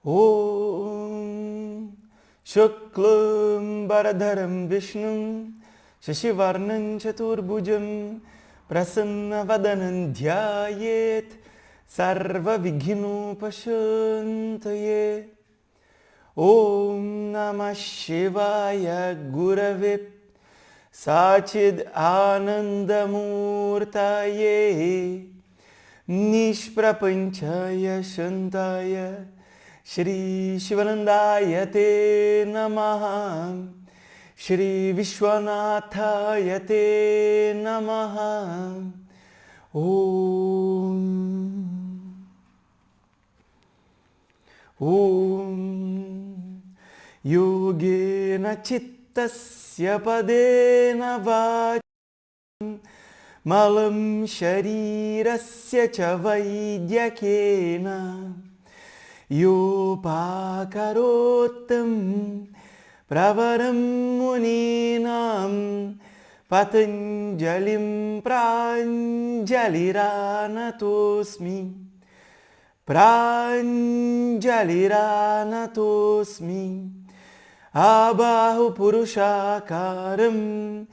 Om Shuklam Bharadharam Vishnum Shashivarnam Chaturbhujam Prasanna Dhyayet Sarva Vighnu Pashantaye. Om Namah Shivaya Gurave Sachid Anandamurtaye Nishprapanchaya Shantaya Shri Shivanandaya Te Namaha Shri Vishwanathaya Te Namaha. Om Yogena Chittasya Padena Vacham Malam Sharirasya Cha Vaidyakena Yopakarotam Pravaram Muninam Patanjalim Pranjaliranatosmi Pranjaliranatosmi Abahu Purushakaram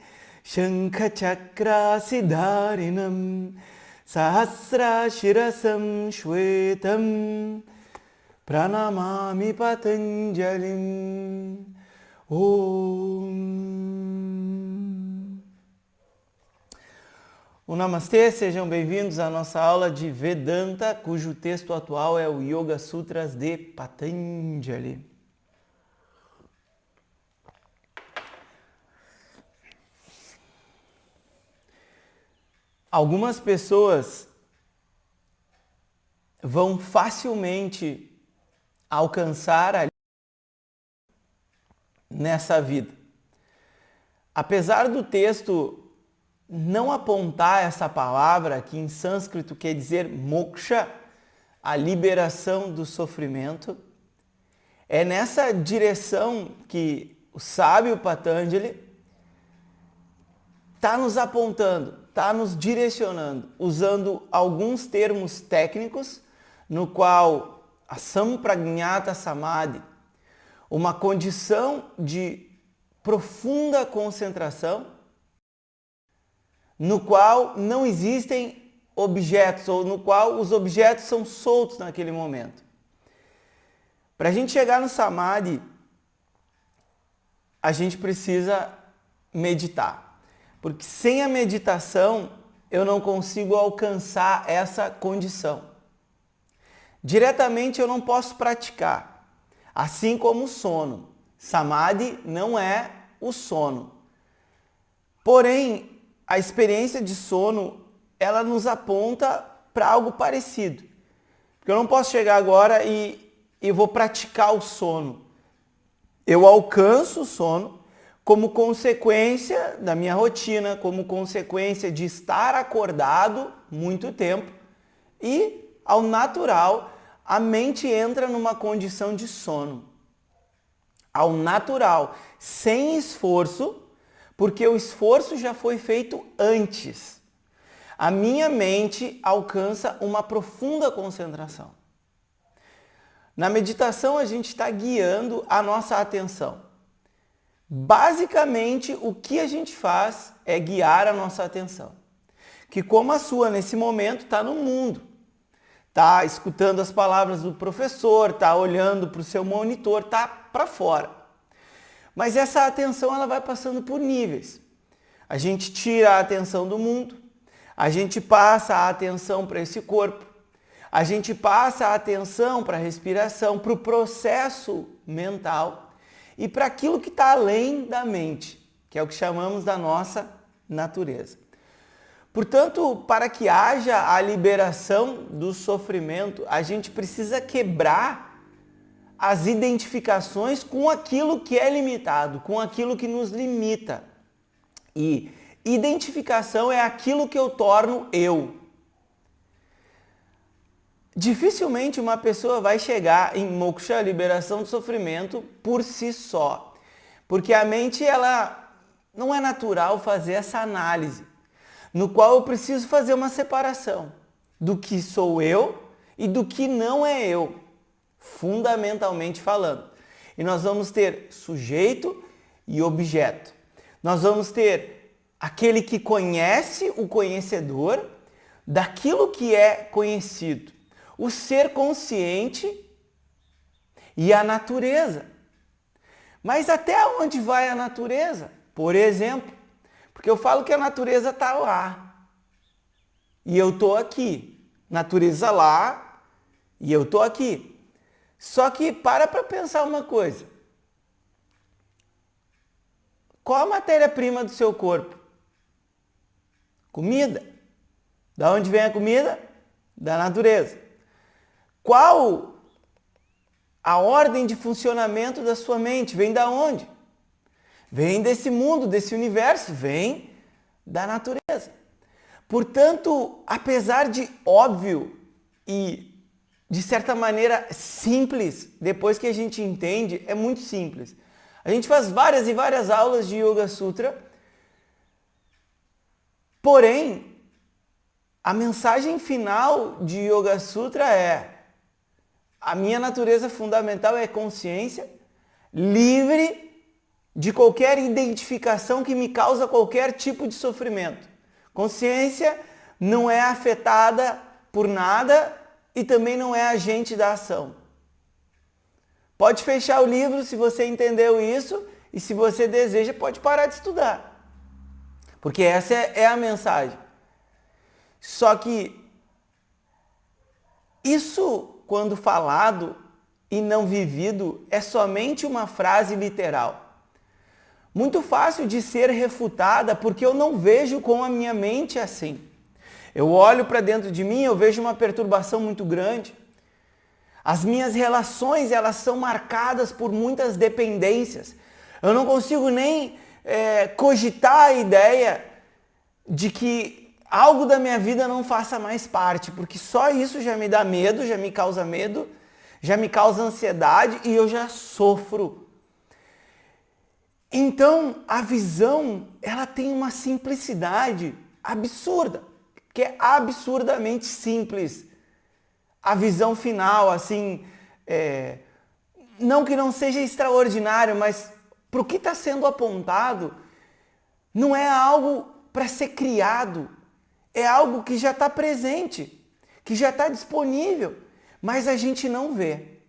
Shankhachakrasidharinam Sahasra Shirasam Shvetam Pranamami Patanjalim. Namastê, sejam bem-vindos à nossa aula de Vedanta, cujo texto atual é o Yoga Sutras de Patanjali. Algumas pessoas vão facilmente alcançar a nessa vida. Apesar do texto não apontar essa palavra, que em sânscrito quer dizer moksha, a liberação do sofrimento, é nessa direção que o sábio Patanjali está nos apontando, está nos direcionando, usando alguns termos técnicos, no qual a Sampragnata Samadhi, uma condição de profunda concentração, no qual não existem objetos, ou no qual os objetos são soltos naquele momento. Para a gente chegar no Samadhi, a gente precisa meditar. Porque sem a meditação, eu não consigo alcançar essa condição. Diretamente eu não posso praticar. Assim como o sono. Samadhi não é o sono. Porém, a experiência de sono, ela nos aponta para algo parecido. Porque eu não posso chegar agora e vou praticar o sono. Eu alcanço o sono como consequência da minha rotina, como consequência de estar acordado muito tempo e, ao natural, a mente entra numa condição de sono. Ao natural, sem esforço, porque o esforço já foi feito antes. A minha mente alcança uma profunda concentração. Na meditação, a gente está guiando a nossa atenção. Basicamente, o que a gente faz é guiar a nossa atenção. Que como a sua, nesse momento, está no mundo. Está escutando as palavras do professor, está olhando para o seu monitor, está para fora. Mas essa atenção ela vai passando por níveis. A gente tira a atenção do mundo, a gente passa a atenção para esse corpo, a gente passa a atenção para a respiração, para o processo mental e para aquilo que está além da mente, que é o que chamamos da nossa natureza. Portanto, para que haja a liberação do sofrimento, a gente precisa quebrar as identificações com aquilo que é limitado, com aquilo que nos limita. E identificação é aquilo que eu torno eu. Dificilmente uma pessoa vai chegar em moksha, liberação do sofrimento, por si só. Porque a mente, ela não é natural fazer essa análise, no qual eu preciso fazer uma separação do que sou eu e do que não é eu. fundamentalmente falando. E nós vamos ter sujeito e objeto. Nós vamos ter aquele que conhece o conhecedor daquilo que é conhecido. O ser consciente e a natureza. Mas até onde vai a natureza? Por exemplo, porque eu falo que a natureza está lá e eu estou aqui. Natureza lá e eu estou aqui. Só que para pensar uma coisa. Qual a matéria-prima do seu corpo? Comida. Da onde vem a comida? Da natureza. Qual a ordem de funcionamento da sua mente? Vem da onde? Vem desse mundo, desse universo, vem da natureza. Portanto, apesar de óbvio e de certa maneira simples, depois que a gente entende, é muito simples. A gente faz várias e várias aulas de Yoga Sutra, porém, a mensagem final de Yoga Sutra é: a minha natureza fundamental é consciência, livre de qualquer identificação que me causa qualquer tipo de sofrimento. Consciência não é afetada por nada e também não é agente da ação. Pode fechar o livro se você entendeu isso e se você deseja pode parar de estudar. Porque essa é a mensagem. Só que isso, quando falado e não vivido, é somente uma frase literal. Muito fácil de ser refutada porque eu não vejo com a minha mente assim. Eu olho para dentro de mim, eu vejo uma perturbação muito grande. As minhas relações, elas são marcadas por muitas dependências. Eu não consigo nem cogitar a ideia de que algo da minha vida não faça mais parte, porque só isso já me dá medo, já me causa ansiedade e eu já sofro. Então, a visão, ela tem uma simplicidade absurda, que é absurdamente simples. A visão final, assim, não que não seja extraordinário, mas para o que está sendo apontado, não é algo para ser criado, é algo que já está presente, que já está disponível, mas a gente não vê.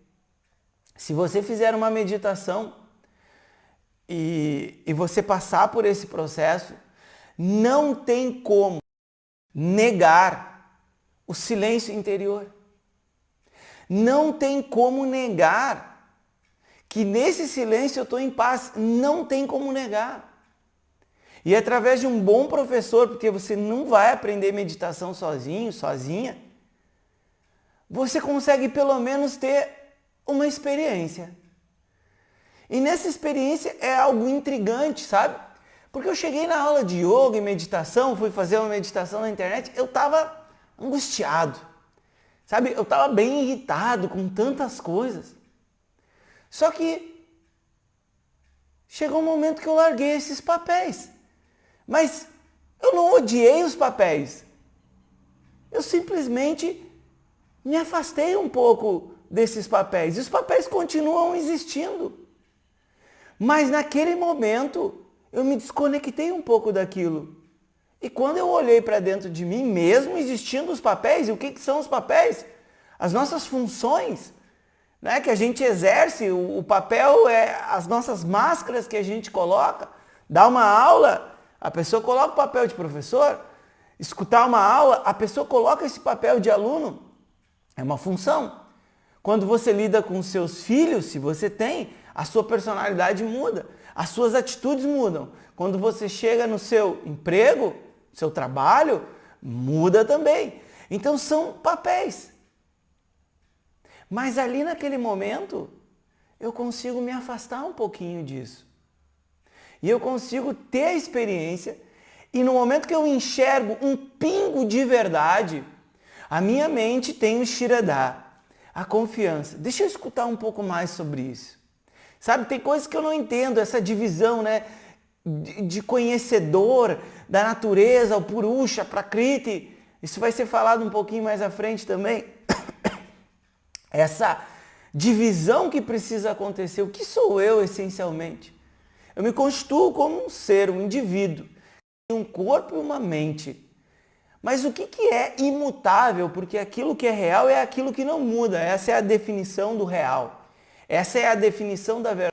Se você fizer uma meditação e você passar por esse processo, não tem como negar o silêncio interior. Não tem como negar que nesse silêncio eu estou em paz. Não tem como negar. E através de um bom professor, porque você não vai aprender meditação sozinho, sozinha, você consegue pelo menos ter uma experiência. E nessa experiência é algo intrigante, sabe? Porque eu cheguei na aula de yoga e meditação, fui fazer uma meditação na internet, eu estava angustiado. Sabe, eu estava bem irritado com tantas coisas. Só que chegou um momento que eu larguei esses papéis. Mas eu não odiei os papéis. Eu simplesmente me afastei um pouco desses papéis. E os papéis continuam existindo. Mas naquele momento eu me desconectei um pouco daquilo. E quando eu olhei para dentro de mim, mesmo existindo os papéis, e o que são os papéis? As nossas funções, né, que a gente exerce, o papel é as nossas máscaras que a gente coloca. Dá uma aula, a pessoa coloca o papel de professor. Escutar uma aula, a pessoa coloca esse papel de aluno. É uma função. Quando você lida com seus filhos, se você tem, a sua personalidade muda. As suas atitudes mudam. Quando você chega no seu emprego, seu trabalho, muda também. Então são papéis. Mas ali naquele momento, eu consigo me afastar um pouquinho disso. E eu consigo ter a experiência, e no momento que eu enxergo um pingo de verdade, a minha mente tem o Shraddha, a confiança. Deixa eu escutar um pouco mais sobre isso. Sabe, tem coisas que eu não entendo, essa divisão, né, de conhecedor da natureza, o Purusha, Prakriti. Isso vai ser falado um pouquinho mais à frente também. Essa divisão que precisa acontecer. O que sou eu essencialmente? Eu me constituo como um ser, um indivíduo, um corpo e uma mente. Mas o que é imutável? Porque aquilo que é real é aquilo que não muda. Essa é a definição do real. Essa é a definição da verdade.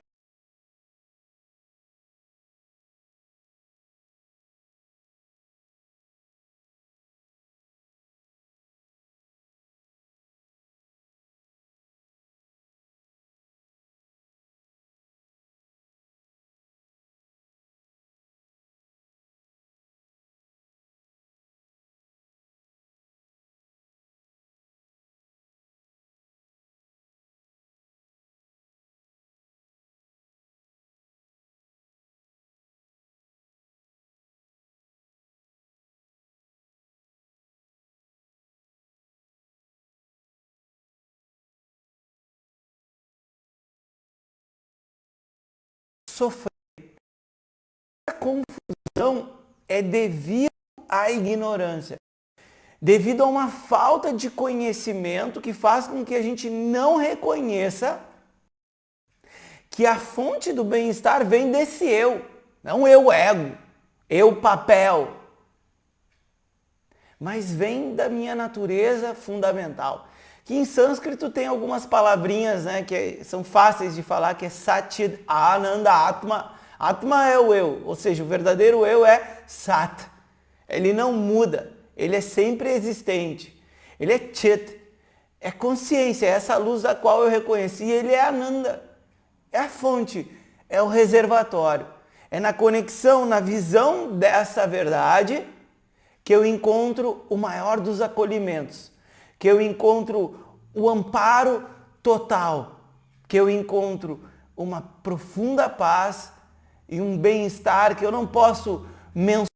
Sofrer. A confusão é devido à ignorância, devido a uma falta de conhecimento que faz com que a gente não reconheça que a fonte do bem-estar vem desse eu, não eu ego, eu papel, mas vem da minha natureza fundamental. Que em sânscrito tem algumas palavrinhas, né, que são fáceis de falar, que é Satchit Ananda Atma. Atma é o eu, ou seja, o verdadeiro eu é Sat. Ele não muda, ele é sempre existente. Ele é Chit, é consciência, é essa luz da qual eu reconheci. Ele é Ananda, é a fonte, é o reservatório. É na conexão, na visão dessa verdade que eu encontro o maior dos acolhimentos, que eu encontro o amparo total, que eu encontro uma profunda paz e um bem-estar que eu não posso mensurar.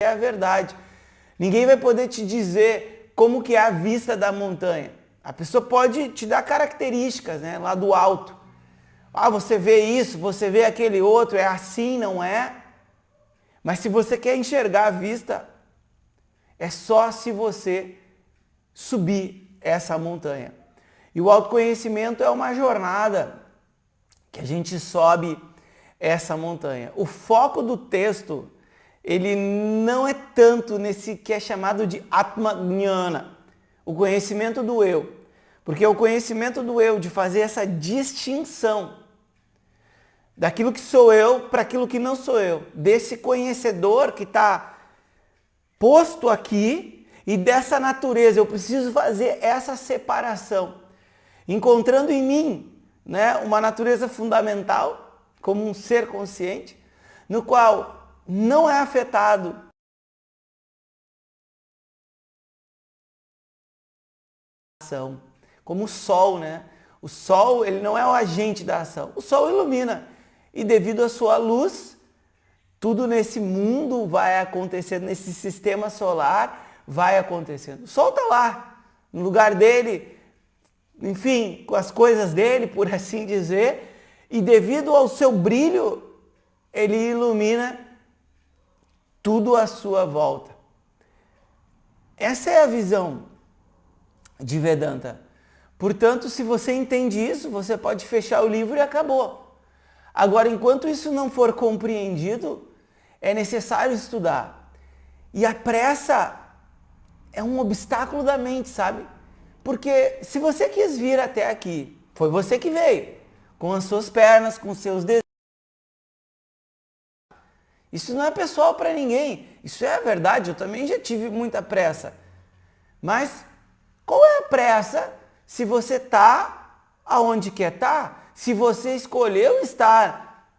É a verdade. Ninguém vai poder te dizer como que é a vista da montanha. A pessoa pode te dar características, né, lá do alto. Ah, você vê isso, você vê aquele outro, é assim, não é? Mas se você quer enxergar a vista, é só se você subir essa montanha. E o autoconhecimento é uma jornada que a gente sobe essa montanha. O foco do texto, ele não é tanto nesse que é chamado de Atma-Jnana, o conhecimento do eu. Porque o conhecimento do eu, de fazer essa distinção daquilo que sou eu para aquilo que não sou eu, desse conhecedor que está posto aqui e dessa natureza, eu preciso fazer essa separação, encontrando em mim, né, uma natureza fundamental, como um ser consciente, no qual não é afetado ação, como o sol, né? O sol, ele não é o agente da ação. O sol ilumina. E devido à sua luz, tudo nesse mundo vai acontecendo, nesse sistema solar vai acontecendo. O sol está lá, no lugar dele, enfim, com as coisas dele, por assim dizer, e devido ao seu brilho, ele ilumina tudo à sua volta. Essa é a visão de Vedanta. Portanto, se você entende isso, você pode fechar o livro e acabou. Agora, enquanto isso não for compreendido, é necessário estudar. E a pressa é um obstáculo da mente, sabe? Porque se você quis vir até aqui, foi você que veio, com as suas pernas, com os seus desejos. Isso não é pessoal para ninguém. Isso é a verdade, eu também já tive muita pressa. Mas qual é a pressa se você está aonde quer estar? Se você escolheu estar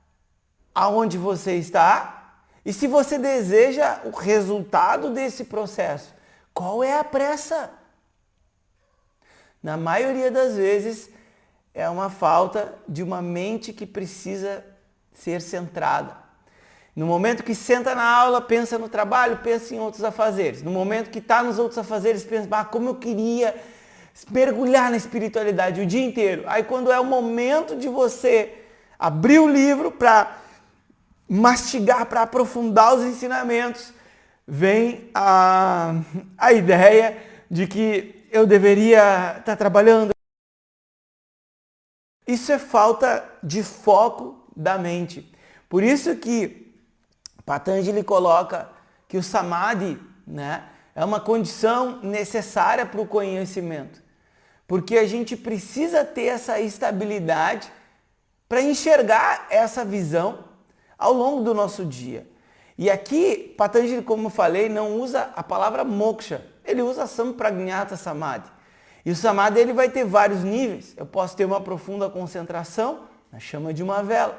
aonde você está? E se você deseja o resultado desse processo? Qual é a pressa? Na maioria das vezes, é uma falta de uma mente que precisa ser centrada. No momento que senta na aula, pensa no trabalho, pensa em outros afazeres. No momento que está nos outros afazeres, pensa, como eu queria mergulhar na espiritualidade o dia inteiro. Aí quando é o momento de você abrir o livro para mastigar, para aprofundar os ensinamentos, vem a ideia de que eu deveria estar trabalhando. Isso é falta de foco da mente. Por isso que Patanjali coloca que o Samadhi, né, é uma condição necessária para o conhecimento. Porque a gente precisa ter essa estabilidade para enxergar essa visão ao longo do nosso dia. E aqui, Patanjali, como eu falei, não usa a palavra moksha, ele usa sampragnata samadhi. E o samadhi ele vai ter vários níveis. Eu posso ter uma profunda concentração na chama de uma vela.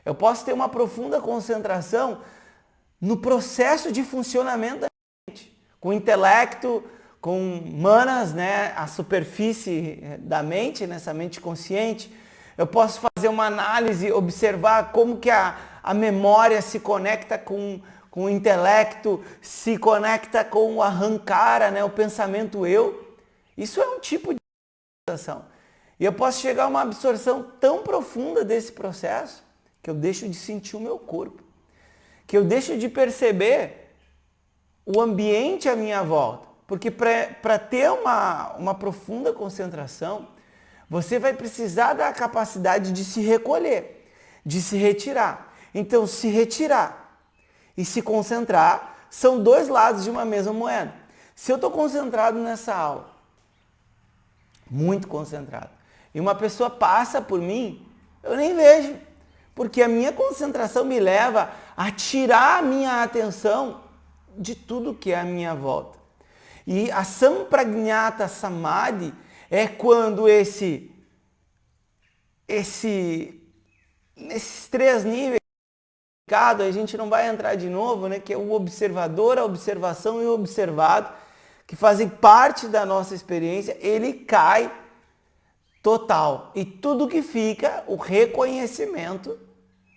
Eu posso ter uma profunda concentração no processo de funcionamento da mente, com o intelecto, com manas, né, a superfície da mente, nessa mente consciente. Eu posso fazer uma análise, observar como que a memória se conecta com o intelecto, se conecta com o ahankara, né, o pensamento eu. Isso é um tipo de meditação. E eu posso chegar a uma absorção tão profunda desse processo que eu deixo de sentir o meu corpo, que eu deixo de perceber o ambiente à minha volta. Porque para ter uma profunda concentração, você vai precisar da capacidade de se recolher, de se retirar. Então, se retirar e se concentrar são dois lados de uma mesma moeda. Se eu estou concentrado nessa aula, muito concentrado, e uma pessoa passa por mim, eu nem vejo, porque a minha concentração me leva a tirar a minha atenção de tudo que é à minha volta. E a sampragnata samadhi é quando esses três níveis, a gente não vai entrar de novo, né, que é o observador, a observação e o observado, que fazem parte da nossa experiência, ele cai total. E tudo que fica, o reconhecimento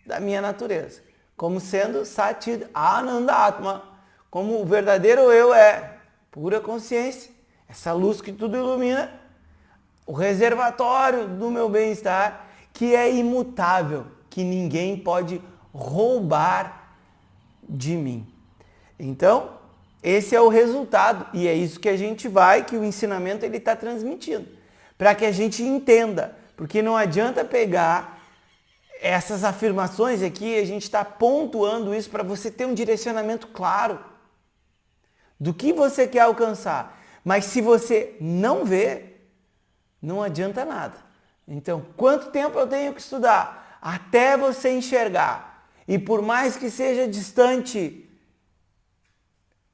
da minha natureza, como sendo Satchid Ananda Atma, como o verdadeiro eu é pura consciência, essa luz que tudo ilumina, o reservatório do meu bem-estar, que é imutável, que ninguém pode roubar de mim. Então, esse é o resultado e é isso que a gente que o ensinamento ele está transmitindo, para que a gente entenda, porque não adianta pegar essas afirmações aqui, a gente está pontuando isso para você ter um direcionamento claro do que você quer alcançar. Mas se você não vê, não adianta nada. Então, quanto tempo eu tenho que estudar? Até você enxergar. E por mais que seja distante,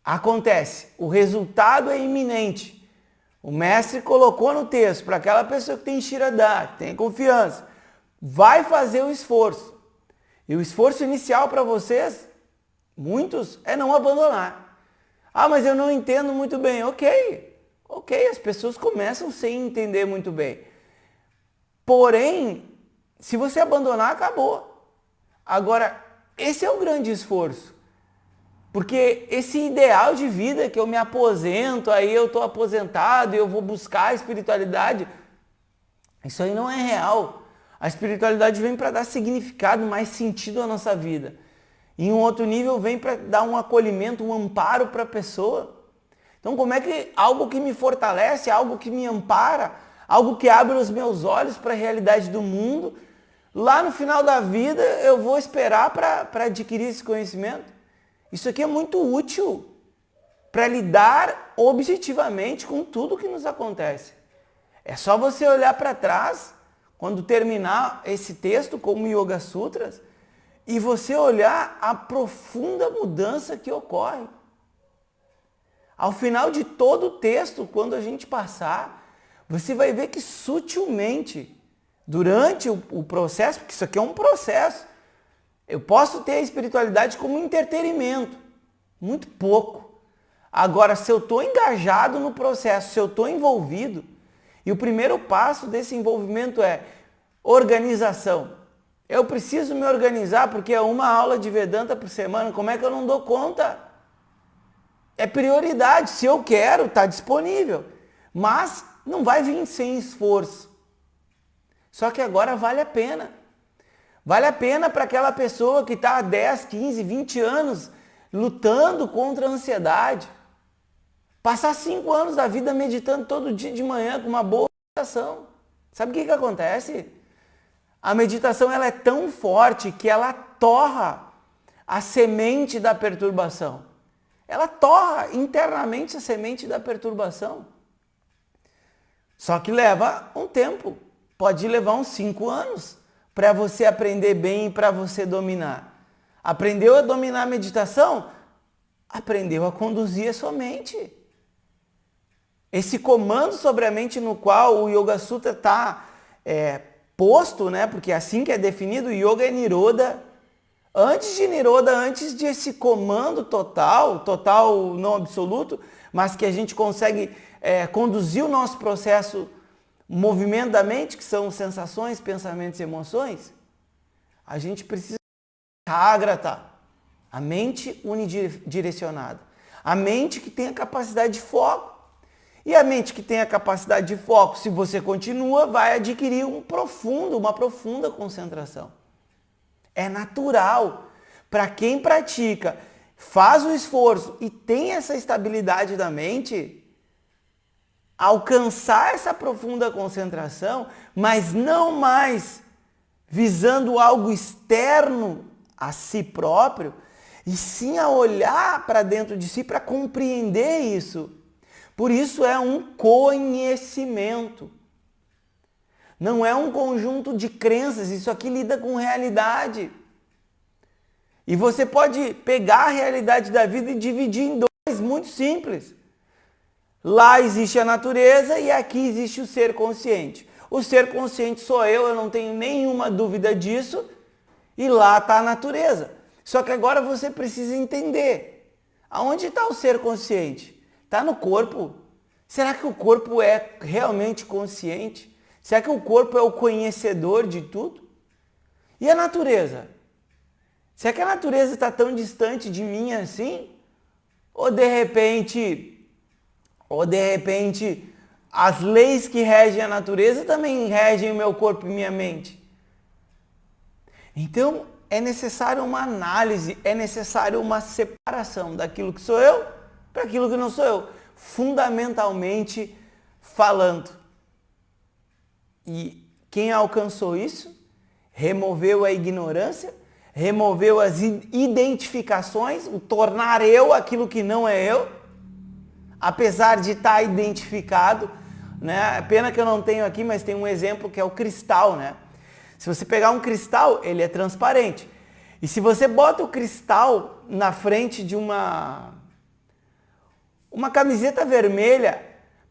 acontece. O resultado é iminente. O mestre colocou no texto para aquela pessoa que tem Shiradá, que tem confiança, vai fazer o esforço. E o esforço inicial para vocês, muitos, é não abandonar. Ah, mas eu não entendo muito bem. Ok, as pessoas começam sem entender muito bem. Porém, se você abandonar, acabou. Agora, esse é o grande esforço. Porque esse ideal de vida que eu me aposento, aí eu estou aposentado e eu vou buscar a espiritualidade, isso aí não é real. A espiritualidade vem para dar significado, mais sentido à nossa vida. Em um outro nível vem para dar um acolhimento, um amparo para a pessoa. Então como é que algo que me fortalece, algo que me ampara, algo que abre os meus olhos para a realidade do mundo, lá no final da vida eu vou esperar para adquirir esse conhecimento? Isso aqui é muito útil para lidar objetivamente com tudo que nos acontece. É só você olhar para trás, quando terminar esse texto, como o Yoga Sutras, e você olhar a profunda mudança que ocorre. Ao final de todo o texto, quando a gente passar, você vai ver que sutilmente, durante o processo, porque isso aqui é um processo, eu posso ter a espiritualidade como entretenimento, muito pouco. Agora, se eu estou engajado no processo, se eu estou envolvido, e o primeiro passo desse envolvimento é organização. Eu preciso me organizar porque é uma aula de Vedanta por semana, como é que eu não dou conta? É prioridade, se eu quero, está disponível. Mas não vai vir sem esforço. Só que agora vale a pena. Vale a pena para aquela pessoa que está há 10, 15, 20 anos lutando contra a ansiedade. Passar 5 anos da vida meditando todo dia de manhã com uma boa meditação. Sabe o que acontece? A meditação ela é tão forte que ela torra a semente da perturbação. Ela torra internamente a semente da perturbação. Só que leva um tempo. Pode levar uns 5 anos para você aprender bem e para você dominar. Aprendeu a dominar a meditação? Aprendeu a conduzir a sua mente. Esse comando sobre a mente no qual o Yoga Sutra está posto, né? Porque é assim que é definido, o Yoga é Nirodha. Antes de Nirodha, antes desse comando total não absoluto, mas que a gente consegue conduzir o nosso processo, o movimento da mente, que são sensações, pensamentos e emoções, a gente precisa de Jagrata, a mente unidirecionada. A mente que tem a capacidade de foco. E a mente que tem a capacidade de foco, se você continua, vai adquirir uma profunda concentração. É natural. Para quem pratica, faz o esforço e tem essa estabilidade da mente, alcançar essa profunda concentração, mas não mais visando algo externo a si próprio, e sim a olhar para dentro de si para compreender isso. Por isso é um conhecimento. Não é um conjunto de crenças, isso aqui lida com realidade. E você pode pegar a realidade da vida e dividir em dois, muito simples. Lá existe a natureza e aqui existe o ser consciente. O ser consciente sou eu não tenho nenhuma dúvida disso. E lá está a natureza. Só que agora você precisa entender. Aonde está o ser consciente? Está no corpo. Será que o corpo é realmente consciente? Será que o corpo é o conhecedor de tudo? E a natureza? Será que a natureza está tão distante de mim assim? Ou de repente, as leis que regem a natureza também regem o meu corpo e minha mente? Então, é necessário uma análise, é necessário uma separação daquilo que sou eu para aquilo que não sou eu, fundamentalmente falando. E quem alcançou isso, removeu a ignorância, removeu as identificações, o tornar eu aquilo que não é eu, apesar de estar identificado, né? Pena que eu não tenho aqui, mas tem um exemplo que é o cristal, né? Se você pegar um cristal, ele é transparente. E se você bota o cristal na frente de uma camiseta vermelha,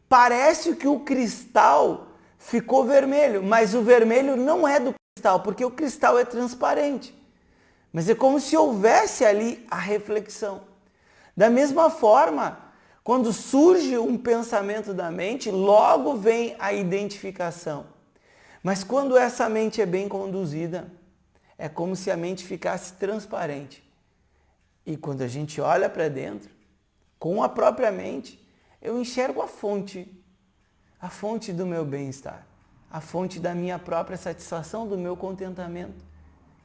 parece que o cristal ficou vermelho, mas o vermelho não é do cristal, porque o cristal é transparente. Mas é como se houvesse ali a reflexão. Da mesma forma, quando surge um pensamento da mente, logo vem a identificação. Mas quando essa mente é bem conduzida, é como se a mente ficasse transparente. E quando a gente olha para dentro, com a própria mente, eu enxergo a fonte do meu bem-estar, a fonte da minha própria satisfação, do meu contentamento,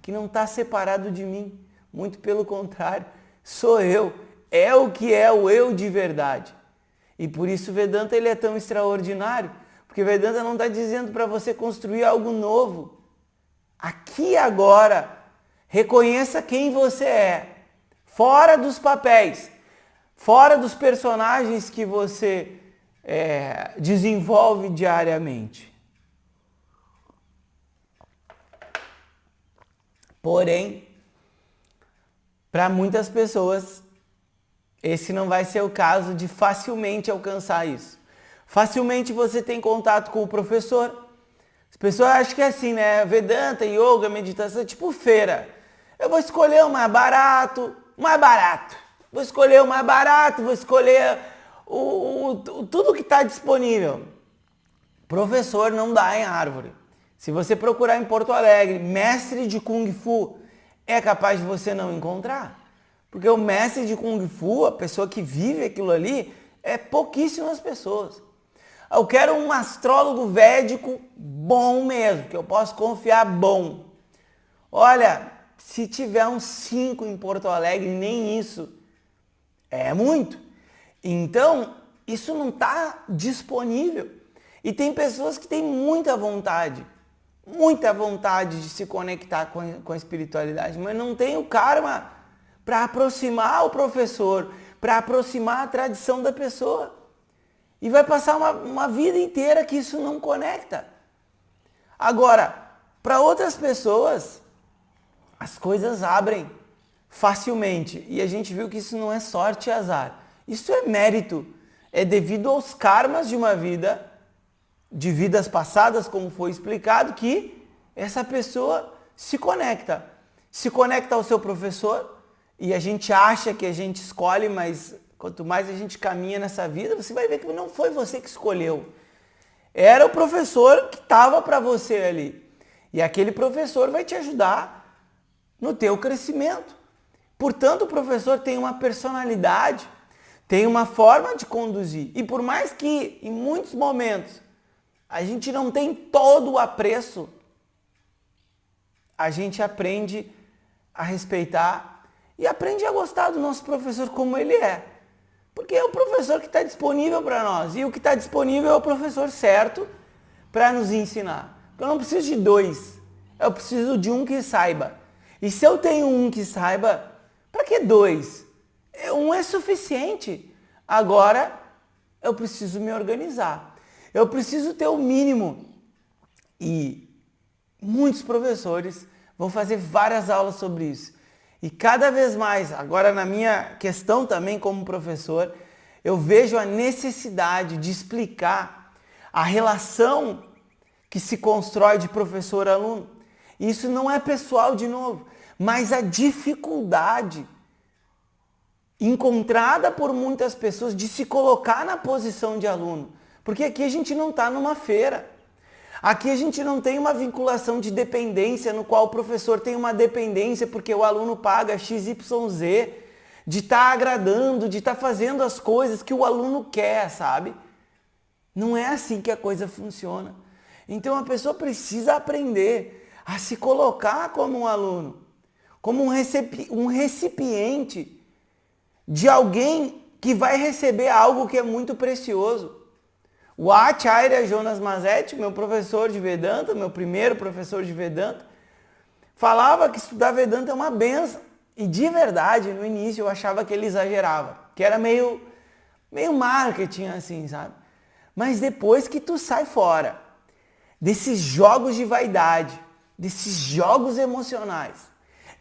que não está separado de mim, muito pelo contrário, sou eu, é o que é o eu de verdade. E por isso o Vedanta ele é tão extraordinário, porque o Vedanta não está dizendo para você construir algo novo. Aqui e agora, reconheça quem você é, fora dos papéis, fora dos personagens que você desenvolve diariamente. Porém, para muitas pessoas, esse não vai ser o caso de facilmente alcançar isso. Facilmente você tem contato com o professor. As pessoas acham que é assim, né? Vedanta, yoga, meditação, é tipo feira. Eu vou escolher o mais barato. Vou escolher o mais barato, vou escolher tudo que está disponível. Professor não dá em árvore. Se você procurar em Porto Alegre, mestre de Kung Fu, é capaz de você não encontrar. Porque o mestre de Kung Fu, a pessoa que vive aquilo ali, é pouquíssimas pessoas. Eu quero um astrólogo védico bom mesmo, que eu posso confiar bom. Olha, se tiver uns 5 em Porto Alegre, nem isso. É muito. Então, isso não está disponível. E tem pessoas que têm muita vontade de se conectar com a espiritualidade, mas não tem o karma para aproximar o professor, para aproximar a tradição da pessoa. E vai passar uma vida inteira que isso não conecta. Agora, para outras pessoas, as coisas abrem facilmente. E a gente viu que isso não é sorte e azar. Isso é mérito. É devido aos karmas de uma vida, de vidas passadas, como foi explicado, que essa pessoa se conecta. Se conecta ao seu professor, e a gente acha que a gente escolhe, mas quanto mais a gente caminha nessa vida, você vai ver que não foi você que escolheu. Era o professor que estava para você ali. E aquele professor vai te ajudar no teu crescimento. Portanto, o professor tem uma personalidade, tem uma forma de conduzir. E por mais que, em muitos momentos, a gente não tem todo o apreço, a gente aprende a respeitar e aprende a gostar do nosso professor como ele é. Porque é o professor que está disponível para nós. E o que está disponível é o professor certo para nos ensinar. Eu não preciso de dois. Eu preciso de um que saiba. E se eu tenho um que saiba, para que dois? Um é suficiente. Agora, eu preciso me organizar. Eu preciso ter o mínimo. E muitos professores vão fazer várias aulas sobre isso. E cada vez mais, agora na minha questão também como professor, eu vejo a necessidade de explicar a relação que se constrói de professor-aluno. Isso não é pessoal de novo, mas a dificuldade encontrada por muitas pessoas de se colocar na posição de aluno. Porque aqui a gente não está numa feira. Aqui a gente não tem uma vinculação de dependência no qual o professor tem uma dependência porque o aluno paga XYZ, de estar agradando, de estar fazendo as coisas que o aluno quer, sabe? Não é assim que a coisa funciona. Então a pessoa precisa aprender a se colocar como um aluno, como um recipiente de alguém que vai receber algo que é muito precioso. O Acharya Jonas Mazetti, meu professor de Vedanta, meu primeiro professor de Vedanta, falava que estudar Vedanta é uma benção. E de verdade, no início eu achava que ele exagerava, que era meio marketing assim, sabe? Mas depois que tu sai fora desses jogos de vaidade, desses jogos emocionais,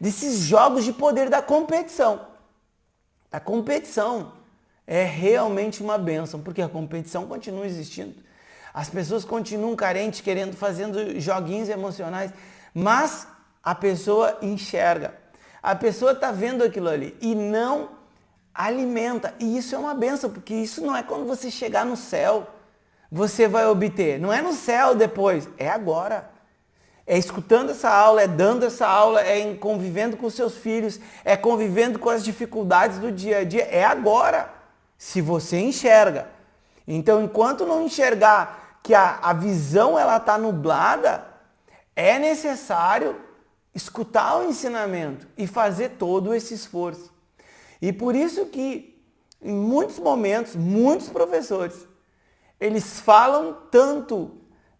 desses jogos de poder da competição. A competição é realmente uma bênção, porque a competição continua existindo. As pessoas continuam carentes, fazendo joguinhos emocionais, mas a pessoa enxerga. A pessoa está vendo aquilo ali e não alimenta. E isso é uma bênção, porque isso não é quando você chegar no céu, você vai obter. Não é no céu depois, é agora. É escutando essa aula, é dando essa aula, é convivendo com seus filhos, é convivendo com as dificuldades do dia a dia. É agora. Se você enxerga. Então, enquanto não enxergar que a visão ela está nublada, é necessário escutar o ensinamento e fazer todo esse esforço. E por isso que, em muitos momentos, muitos professores, eles falam tanto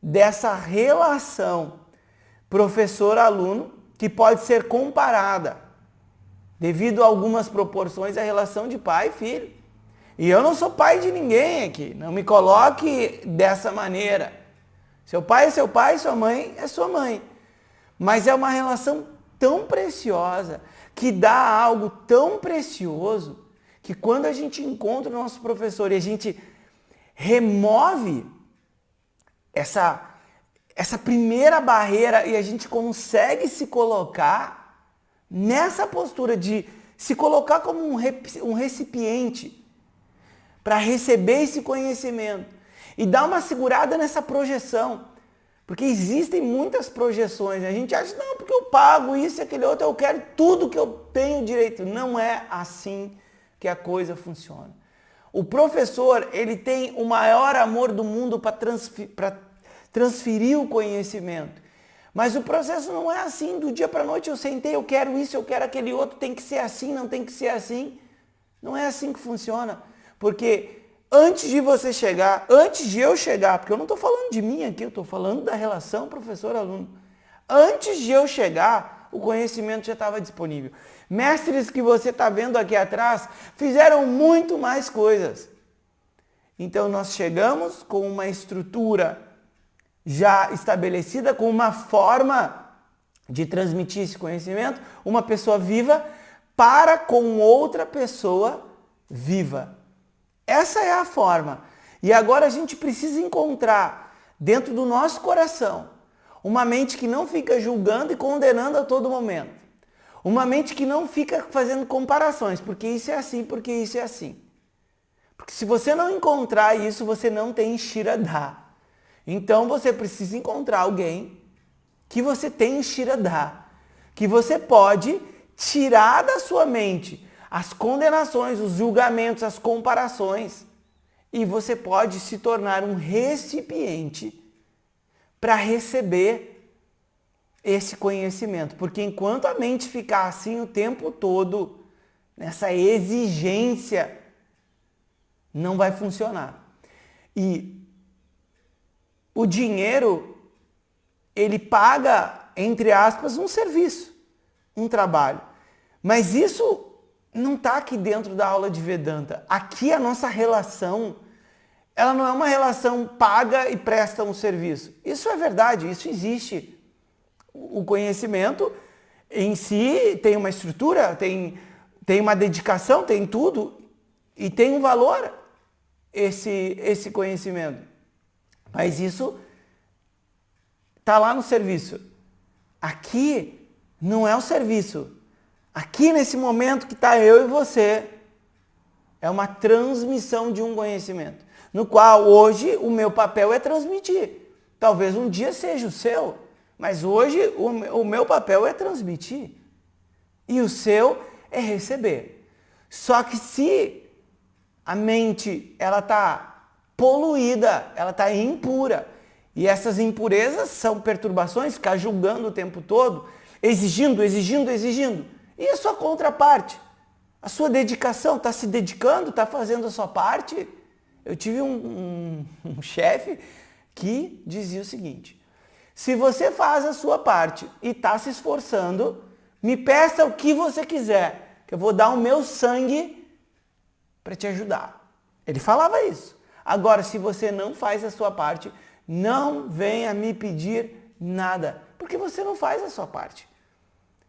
dessa relação professor-aluno que pode ser comparada, devido a algumas proporções, à relação de pai e filho. E eu não sou pai de ninguém aqui, não me coloque dessa maneira. Seu pai é seu pai, sua mãe é sua mãe. Mas é uma relação tão preciosa, que dá algo tão precioso, que quando a gente encontra o nosso professor e a gente remove essa primeira barreira e a gente consegue se colocar nessa postura de se colocar como um recipiente para receber esse conhecimento e dar uma segurada nessa projeção, porque existem muitas projeções, a gente acha, não, porque eu pago isso e aquele outro, eu quero tudo que eu tenho direito. Não é assim que a coisa funciona. O professor, ele tem o maior amor do mundo para transferir o conhecimento, mas o processo não é assim, do dia para a noite eu sentei, eu quero isso, eu quero aquele outro, tem que ser assim, não tem que ser assim. Não é assim que funciona. Porque antes de você chegar, antes de eu chegar, porque eu não estou falando de mim aqui, eu estou falando da relação professor-aluno. Antes de eu chegar, o conhecimento já estava disponível. Mestres que você está vendo aqui atrás fizeram muito mais coisas. Então nós chegamos com uma estrutura já estabelecida, com uma forma de transmitir esse conhecimento, uma pessoa viva para com outra pessoa viva. Essa é a forma. E agora a gente precisa encontrar dentro do nosso coração uma mente que não fica julgando e condenando a todo momento. Uma mente que não fica fazendo comparações, porque isso é assim, porque isso é assim. Porque se você não encontrar isso, você não tem Shiradá. Então você precisa encontrar alguém que você tem Shiradá, que você pode tirar da sua mente as condenações, os julgamentos, as comparações, e você pode se tornar um recipiente para receber esse conhecimento. Porque enquanto a mente ficar assim o tempo todo, nessa exigência, não vai funcionar. E o dinheiro, ele paga, entre aspas, um serviço, um trabalho. Mas isso não está aqui dentro da aula de Vedanta. Aqui a nossa relação, ela não é uma relação paga e presta um serviço. Isso é verdade, isso existe. O conhecimento em si tem uma estrutura, tem uma dedicação, tem tudo e tem um valor esse conhecimento. Mas isso está lá no serviço. Aqui não é o serviço. Aqui nesse momento que está eu e você, é uma transmissão de um conhecimento, no qual hoje o meu papel é transmitir. Talvez um dia seja o seu, mas hoje o meu papel é transmitir. E o seu é receber. Só que se a mente ela está poluída, ela está impura, e essas impurezas são perturbações, ficar julgando o tempo todo, exigindo, e a sua contraparte? A sua dedicação, está se dedicando, está fazendo a sua parte? Eu tive um chefe que dizia o seguinte: se você faz a sua parte e está se esforçando, me peça o que você quiser, que eu vou dar o meu sangue para te ajudar. Ele falava isso. Agora, se você não faz a sua parte, não venha me pedir nada, porque você não faz a sua parte.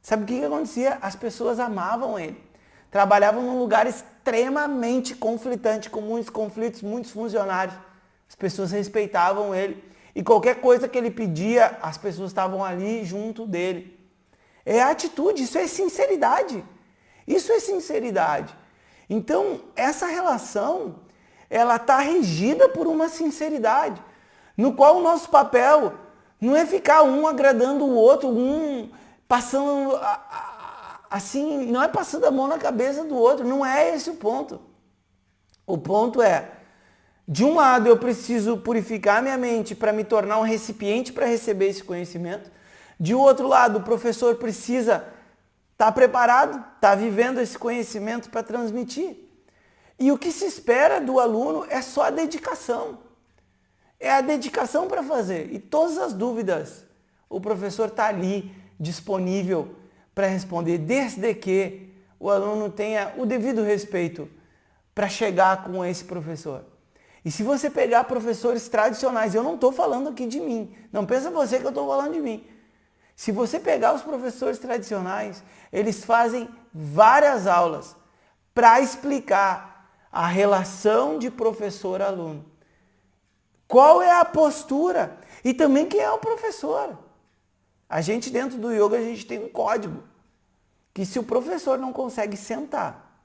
Sabe o que acontecia? As pessoas amavam ele. Trabalhavam num lugar extremamente conflitante, com muitos conflitos, muitos funcionários. As pessoas respeitavam ele. E qualquer coisa que ele pedia, as pessoas estavam ali junto dele. É atitude, isso é sinceridade. Isso é sinceridade. Então, essa relação, ela está regida por uma sinceridade, no qual o nosso papel não é ficar um agradando o outro, um passando assim, não é passando a mão na cabeça do outro, não é esse o ponto. O ponto é, de um lado eu preciso purificar minha mente para me tornar um recipiente para receber esse conhecimento. De outro lado, o professor precisa estar preparado, estar vivendo esse conhecimento para transmitir. E o que se espera do aluno é só a dedicação. É a dedicação para fazer. E todas as dúvidas, o professor está ali, disponível para responder, desde que o aluno tenha o devido respeito para chegar com esse professor. E se você pegar professores tradicionais, eu não estou falando aqui de mim, não pensa você que eu estou falando de mim. Se você pegar os professores tradicionais, eles fazem várias aulas para explicar a relação de professor-aluno. Qual é a postura? E também quem é o professor. A gente dentro do yoga, a gente tem um código, que se o professor não consegue sentar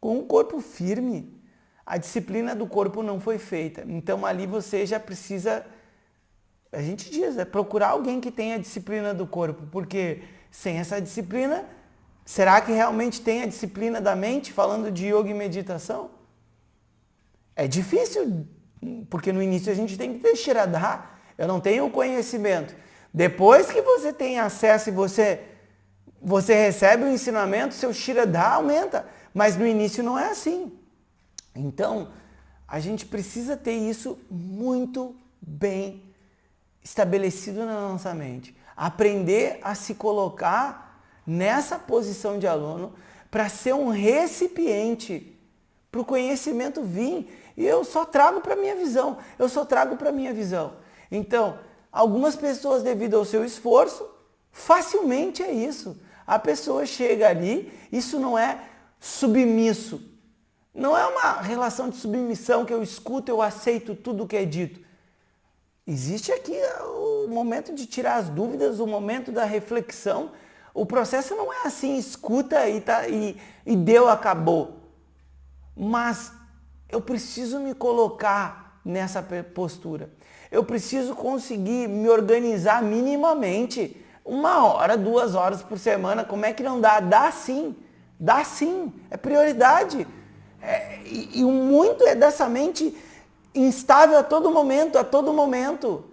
com o corpo firme, a disciplina do corpo não foi feita. Então ali você já precisa, a gente diz, procurar alguém que tenha a disciplina do corpo, porque sem essa disciplina, será que realmente tem a disciplina da mente, falando de yoga e meditação? É difícil, porque no início a gente tem que ter Shiradá, eu não tenho o conhecimento. Depois que você tem acesso e você recebe o ensinamento, seu Shiradá aumenta. Mas no início não é assim. Então, a gente precisa ter isso muito bem estabelecido na nossa mente. Aprender a se colocar nessa posição de aluno para ser um recipiente para o conhecimento vir. E eu só trago para a minha visão. Então, algumas pessoas, devido ao seu esforço, facilmente é isso. A pessoa chega ali, isso não é submisso. Não é uma relação de submissão que eu escuto, eu aceito tudo que é dito. Existe aqui o momento de tirar as dúvidas, o momento da reflexão. O processo não é assim, escuta e deu, acabou. Mas eu preciso me colocar nessa postura. Eu preciso conseguir me organizar minimamente 1 hora, 2 horas por semana. Como é que não dá? Dá sim, é prioridade. E o muito é dessa mente instável a todo momento,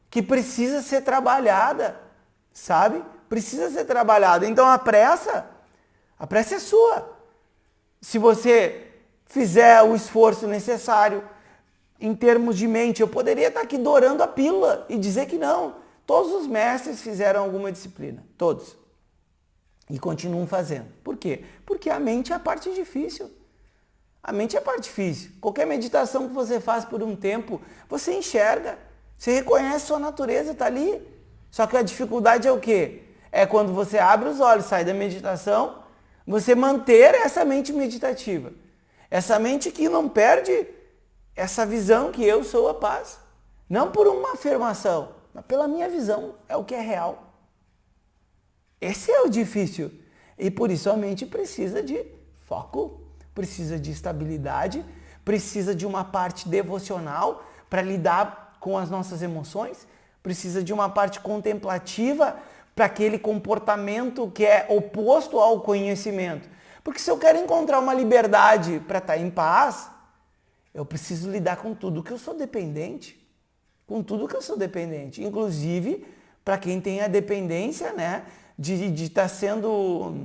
que precisa ser trabalhada, sabe? Precisa ser trabalhada. Então a pressa é sua. Se você fizer o esforço necessário em termos de mente, eu poderia estar aqui dourando a pílula e dizer que não. Todos os mestres fizeram alguma disciplina, todos. E continuam fazendo. Por quê? Porque a mente é a parte difícil. A mente é a parte difícil. Qualquer meditação que você faz por um tempo, você enxerga, você reconhece sua natureza, está ali. Só que a dificuldade é o quê? É quando você abre os olhos, sai da meditação, você manter essa mente meditativa. Essa mente que não perde essa visão que eu sou a paz. Não por uma afirmação, mas pela minha visão, é o que é real. Esse é o difícil. E por isso a mente precisa de foco, precisa de estabilidade, precisa de uma parte devocional para lidar com as nossas emoções, precisa de uma parte contemplativa para aquele comportamento que é oposto ao conhecimento. Porque se eu quero encontrar uma liberdade para estar em paz, eu preciso lidar com tudo que eu sou dependente. Inclusive, para quem tem a dependência, né, de estar sendo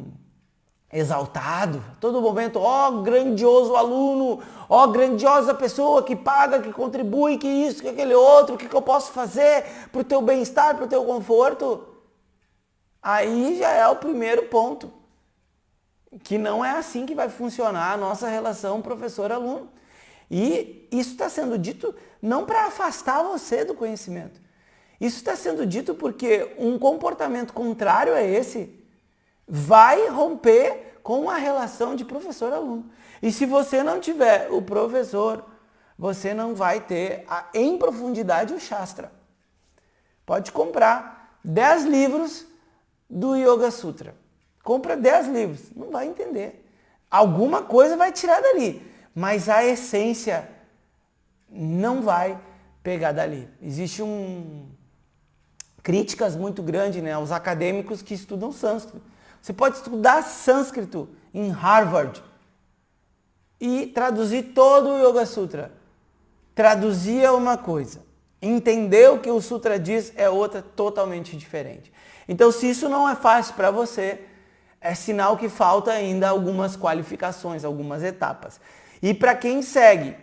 exaltado, todo momento, ó grandioso aluno, ó grandiosa pessoa que paga, que contribui, que isso, que aquele outro, o que eu posso fazer para o teu bem-estar, para o teu conforto. Aí já é o primeiro ponto, que não é assim que vai funcionar a nossa relação professor-aluno. E isso está sendo dito não para afastar você do conhecimento. Isso está sendo dito porque um comportamento contrário a esse vai romper com a relação de professor-aluno. E se você não tiver o professor, você não vai ter em profundidade o Shastra. Pode comprar 10 livros do Yoga Sutra. Compra 10 livros, não vai entender. Alguma coisa vai tirar dali, mas a essência não vai pegar dali. Existe críticas muito grandes, né, aos acadêmicos que estudam sânscrito. Você pode estudar sânscrito em Harvard e traduzir todo o Yoga Sutra. Traduzir é uma coisa, entender o que o Sutra diz é outra totalmente diferente. Então, se isso não é fácil para você, é sinal que falta ainda algumas qualificações, algumas etapas. E para quem segue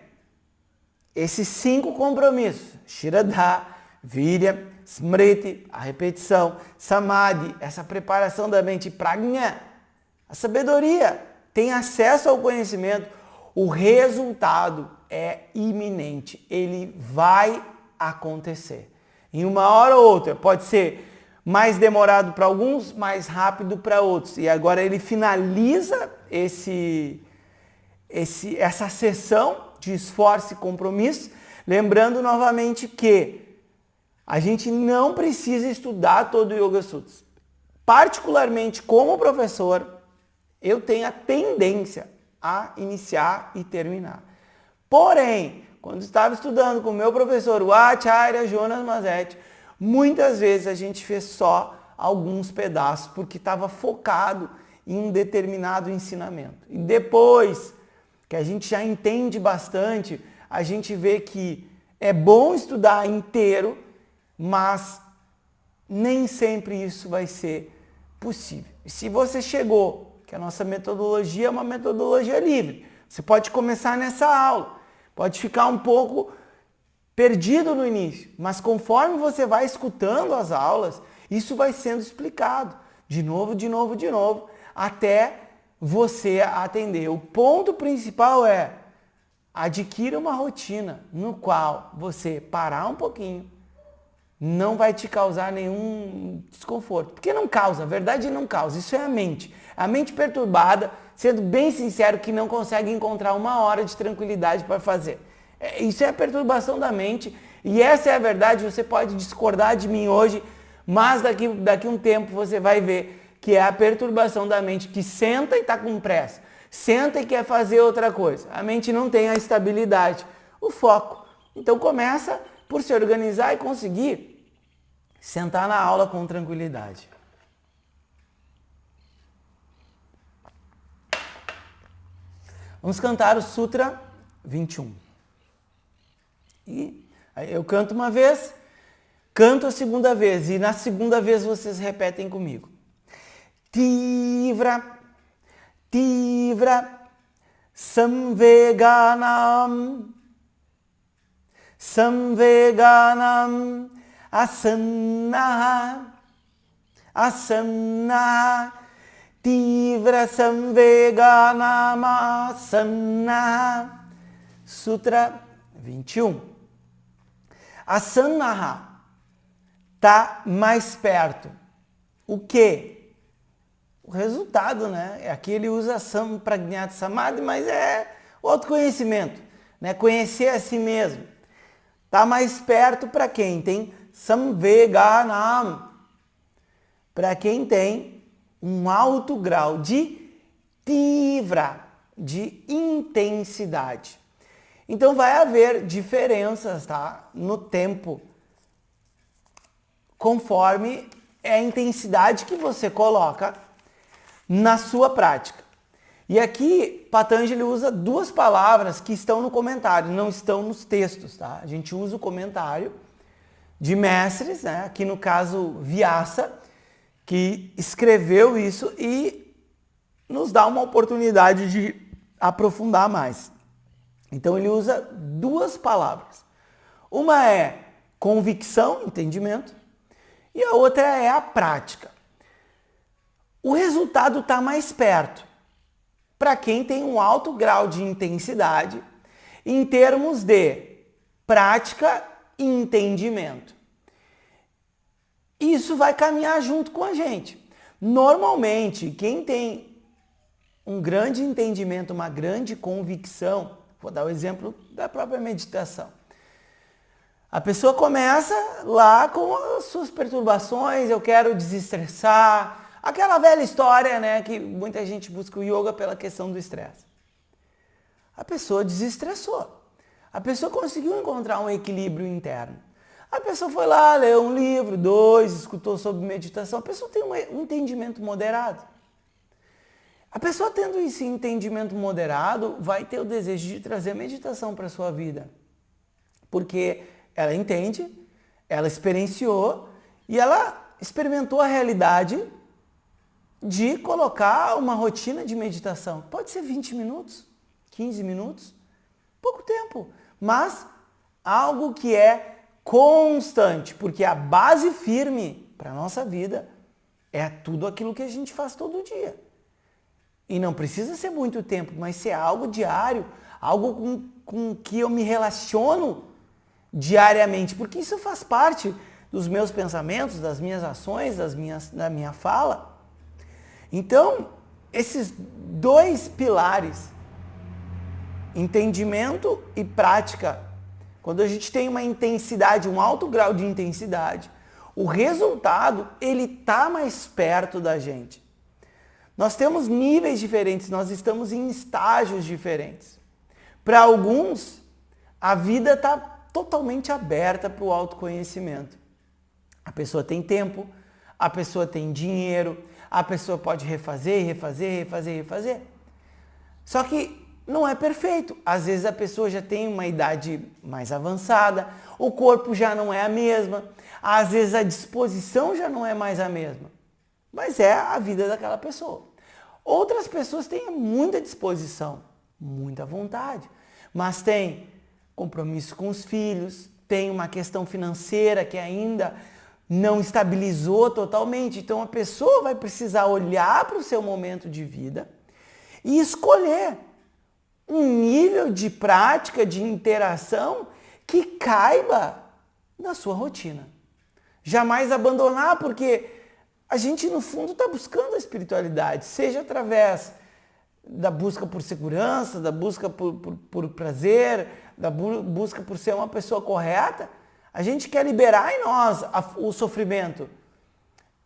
esses 5 compromissos, Shraddha, Virya, Smriti, a repetição, Samadhi, essa preparação da mente, Prajna, a sabedoria, tem acesso ao conhecimento, o resultado é iminente, ele vai acontecer. Em uma hora ou outra, pode ser mais demorado para alguns, mais rápido para outros. E agora ele finaliza essa sessão de esforço e compromisso, lembrando novamente que a gente não precisa estudar todo o Yoga Sutra. Particularmente como professor, eu tenho a tendência a iniciar e terminar. Porém, quando estava estudando com o meu professor, o Acharya Jonas Mazetti, muitas vezes a gente fez só alguns pedaços, porque estava focado em um determinado ensinamento. E depois que a gente já entende bastante, a gente vê que é bom estudar inteiro, mas nem sempre isso vai ser possível. Se você chegou que a nossa metodologia é uma metodologia livre. Você pode começar nessa aula, pode ficar um pouco perdido no início, mas conforme você vai escutando as aulas, isso vai sendo explicado de novo, até você atender. O ponto principal é adquira uma rotina no qual você parar um pouquinho, não vai te causar nenhum desconforto. Porque não causa, a verdade não causa, isso é a mente. A mente perturbada, sendo bem sincero, que não consegue encontrar uma hora de tranquilidade para fazer. Isso é a perturbação da mente e essa é a verdade. Você pode discordar de mim hoje, mas daqui um tempo você vai ver que é a perturbação da mente que senta e está com pressa, senta e quer fazer outra coisa. A mente não tem a estabilidade, o foco. Então começa por se organizar e conseguir sentar na aula com tranquilidade. Vamos cantar o Sutra 21. E eu canto uma vez, canto a segunda vez e na segunda vez vocês repetem comigo. Tivra, tivra, samveganam, samveganam, asannaha, asannaha, tivra samveganam, asannaha. Sutra 21. Asannaha está mais perto. O quê? O resultado, né? Aqui ele usa Sampragnata Samadhi, mas é o autoconhecimento, né? Conhecer a si mesmo. Está mais perto para quem tem Samveganam, para quem tem um alto grau de tivra, de intensidade. Então vai haver diferenças, tá? No tempo, conforme é a intensidade que você coloca na sua prática. E aqui Patanjali usa duas palavras que estão no comentário, não estão nos textos, tá? A gente usa o comentário de mestres, né? Aqui no caso Vyasa, que escreveu isso e nos dá uma oportunidade de aprofundar mais. Então ele usa duas palavras. Uma é convicção, entendimento, e a outra é a prática. O resultado está mais perto para quem tem um alto grau de intensidade em termos de prática e entendimento. Isso vai caminhar junto com a gente. Normalmente, quem tem um grande entendimento, uma grande convicção, vou dar o exemplo da própria meditação. A pessoa começa lá com as suas perturbações, eu quero desestressar, aquela velha história, né, que muita gente busca o yoga pela questão do estresse. A pessoa desestressou. A pessoa conseguiu encontrar um equilíbrio interno. A pessoa foi lá, leu um livro, dois, escutou sobre meditação. A pessoa tem um entendimento moderado. A pessoa tendo esse entendimento moderado vai ter o desejo de trazer a meditação para a sua vida. Porque ela entende, ela experienciou e ela experimentou a realidade de colocar uma rotina de meditação. Pode ser 20 minutos, 15 minutos, pouco tempo, mas algo que é constante, porque a base firme para a nossa vida é tudo aquilo que a gente faz todo dia. E não precisa ser muito tempo, mas ser algo diário, algo com que eu me relaciono diariamente, porque isso faz parte dos meus pensamentos, das minhas ações, da minha fala. Então, esses dois pilares, entendimento e prática, quando a gente tem uma intensidade, um alto grau de intensidade, o resultado, ele está mais perto da gente. Nós temos níveis diferentes, nós estamos em estágios diferentes. Para alguns, a vida está totalmente aberta para o autoconhecimento. A pessoa tem tempo, a pessoa tem dinheiro, a pessoa pode refazer. Só que não é perfeito. Às vezes a pessoa já tem uma idade mais avançada, o corpo já não é a mesma, às vezes a disposição já não é mais a mesma. Mas é a vida daquela pessoa. Outras pessoas têm muita disposição, muita vontade, mas tem compromisso com os filhos, tem uma questão financeira que ainda não estabilizou totalmente. Então a pessoa vai precisar olhar para o seu momento de vida e escolher um nível de prática, de interação que caiba na sua rotina. Jamais abandonar, porque a gente no fundo está buscando a espiritualidade, seja através da busca por segurança, da busca por prazer, da busca por ser uma pessoa correta. A gente quer liberar em nós o sofrimento.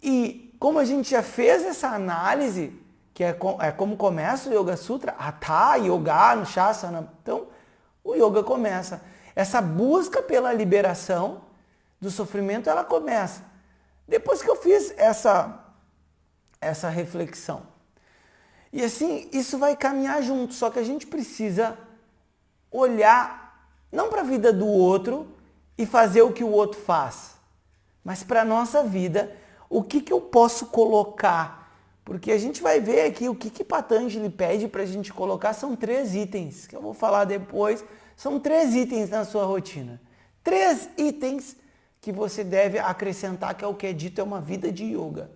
E como a gente já fez essa análise, que é como começa o Yoga Sutra, Hatha Yoga Anushasana. Então, o Yoga começa. Essa busca pela liberação do sofrimento, ela começa. Depois que eu fiz essa reflexão. E assim, isso vai caminhar junto, só que a gente precisa olhar, não para a vida do outro e fazer o que o outro faz, mas para a nossa vida, o que eu posso colocar. Porque a gente vai ver aqui o que Patanjali pede para a gente colocar, são 3 itens, que eu vou falar depois, são 3 itens na sua rotina. 3 itens que você deve acrescentar, que é o que é dito, é uma vida de yoga.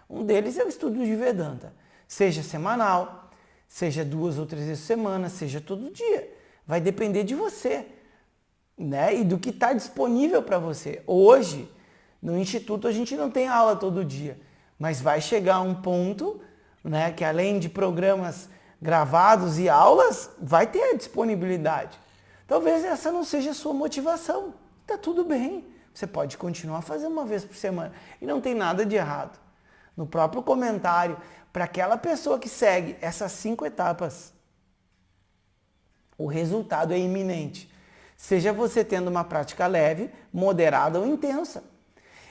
Um deles é o estudo de Vedanta. Seja semanal, seja 2 ou 3 vezes por semana, seja todo dia. Vai depender de você, né? E do que está disponível para você. Hoje, no Instituto, a gente não tem aula todo dia. Mas vai chegar um ponto, né, que além de programas gravados e aulas, vai ter a disponibilidade. Talvez essa não seja a sua motivação. Está tudo bem. Você pode continuar fazendo uma vez por semana. E não tem nada de errado. No próprio comentário, para aquela pessoa que segue essas 5 etapas, o resultado é iminente. Seja você tendo uma prática leve, moderada ou intensa.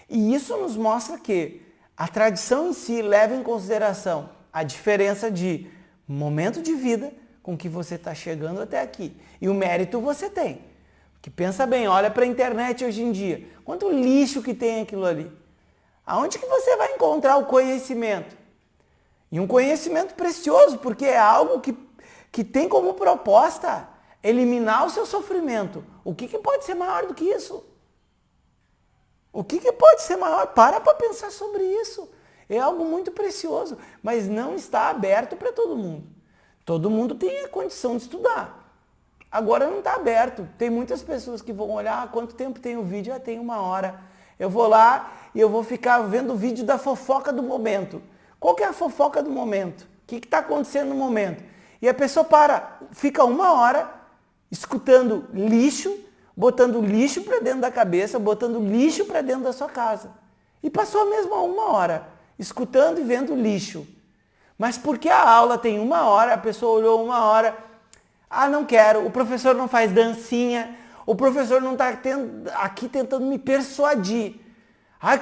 E isso nos mostra que a tradição em si leva em consideração a diferença de momento de vida com que você está chegando até aqui. E o mérito você tem. Porque pensa bem, olha para a internet hoje em dia. Quanto lixo que tem aquilo ali. Aonde que você vai encontrar o conhecimento? E um conhecimento precioso, porque é algo que tem como proposta eliminar o seu sofrimento. O que pode ser maior do que isso? O que pode ser maior? Para pensar sobre isso. É algo muito precioso, mas não está aberto para todo mundo. Todo mundo tem a condição de estudar. Agora não está aberto. Tem muitas pessoas que vão olhar, quanto tempo tem o vídeo? Tem 1 hora. Eu vou lá e eu vou ficar vendo o vídeo da fofoca do momento. Qual que é a fofoca do momento? O que está acontecendo no momento? E a pessoa fica 1 hora escutando lixo, botando lixo para dentro da cabeça, botando lixo para dentro da sua casa. E passou a mesma 1 hora, escutando e vendo lixo. Mas porque a aula tem 1 hora, a pessoa olhou 1 hora, não quero, o professor não faz dancinha, o professor não está aqui tentando me persuadir.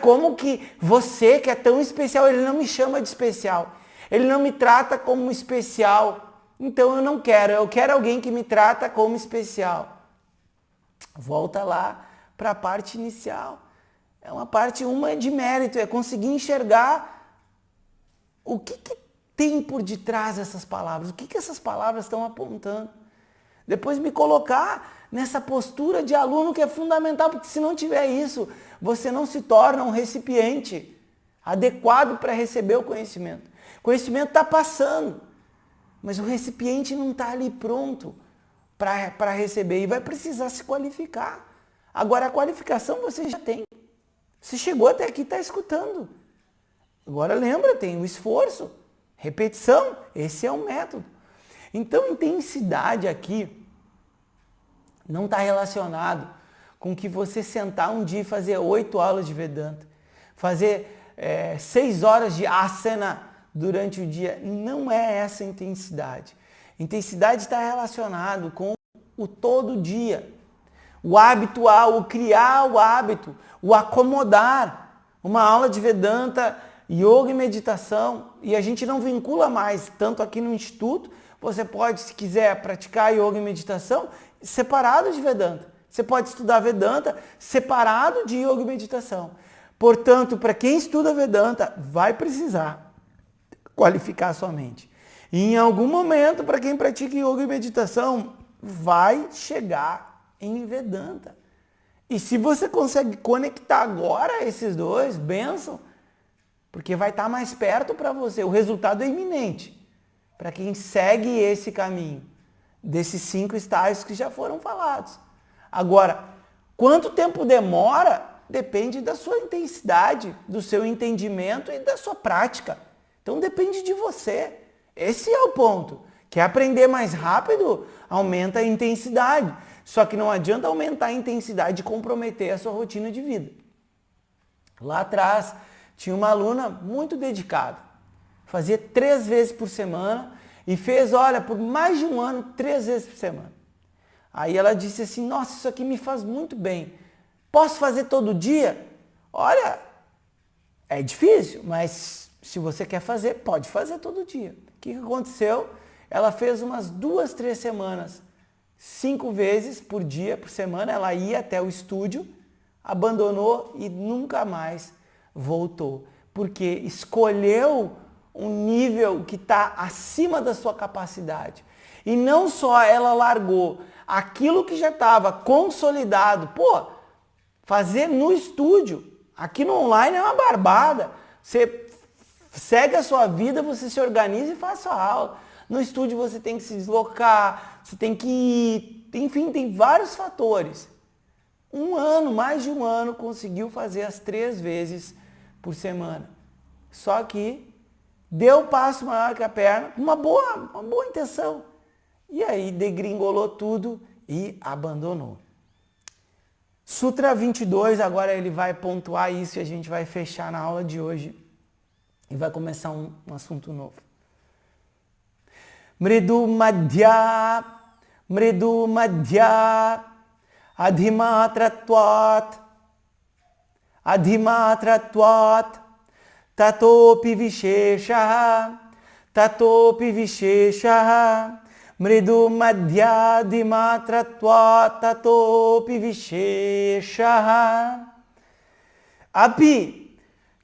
Como que você, que é tão especial, ele não me chama de especial. Ele não me trata como especial. Então eu não quero, eu quero alguém que me trata como especial. Volta lá para a parte inicial. É uma parte de mérito, é conseguir enxergar o que tem por detrás dessas palavras, o que essas palavras estão apontando. Depois me colocar nessa postura de aluno que é fundamental, porque se não tiver isso, você não se torna um recipiente adequado para receber o conhecimento. O conhecimento está passando, mas o recipiente não está ali pronto para receber e vai precisar se qualificar. Agora a qualificação você já tem. Você chegou até aqui e está escutando. Agora lembra, tem o esforço, repetição, esse é o método. Então intensidade aqui não está relacionado com que você sentar um dia e fazer 8 aulas de Vedanta, fazer 6 horas de asana durante o dia. Não é essa a intensidade. Intensidade está relacionado com o todo dia, o habitual, o criar o hábito, o acomodar. Uma aula de Vedanta, yoga e meditação, e a gente não vincula mais, tanto aqui no Instituto, você pode, se quiser, praticar yoga e meditação separado de Vedanta. Você pode estudar Vedanta separado de yoga e meditação. Portanto, para quem estuda Vedanta, vai precisar qualificar a sua mente. E em algum momento, para quem pratica yoga e meditação, vai chegar em Vedanta. E se você consegue conectar agora esses dois, bênção, porque vai estar mais perto para você. O resultado é iminente para quem segue esse caminho, desses 5 estágios que já foram falados. Agora, quanto tempo demora, depende da sua intensidade, do seu entendimento e da sua prática. Então depende de você. Esse é o ponto. Quer aprender mais rápido? Aumenta a intensidade. Só que não adianta aumentar a intensidade e comprometer a sua rotina de vida. Lá atrás, tinha uma aluna muito dedicada. Fazia 3 vezes por semana e fez, olha, por mais de um ano, 3 vezes por semana. Aí ela disse assim, nossa, isso aqui me faz muito bem. Posso fazer todo dia? Olha, é difícil, mas se você quer fazer, pode fazer todo dia. O que aconteceu? Ela fez umas 2, 3 semanas, 5 vezes por dia, por semana, ela ia até o estúdio, abandonou e nunca mais voltou. Porque escolheu um nível que está acima da sua capacidade. E não só ela largou aquilo que já estava consolidado. Pô, fazer no estúdio, aqui no online é uma barbada. Você segue a sua vida, você se organiza e faz a sua aula. No estúdio você tem que se deslocar, você tem que ir, enfim, tem vários fatores. Um ano, mais de um ano, conseguiu fazer as 3 vezes por semana. Só que deu o passo maior que a perna, uma boa intenção. E aí degringolou tudo e abandonou. Sutra 22, agora ele vai pontuar isso e a gente vai fechar na aula de hoje e vai começar um assunto novo. Mridu madhya, adhimatratvat, tatopi vishesha, mridu madhya adhimatratvat, tatopi vishesha. Api,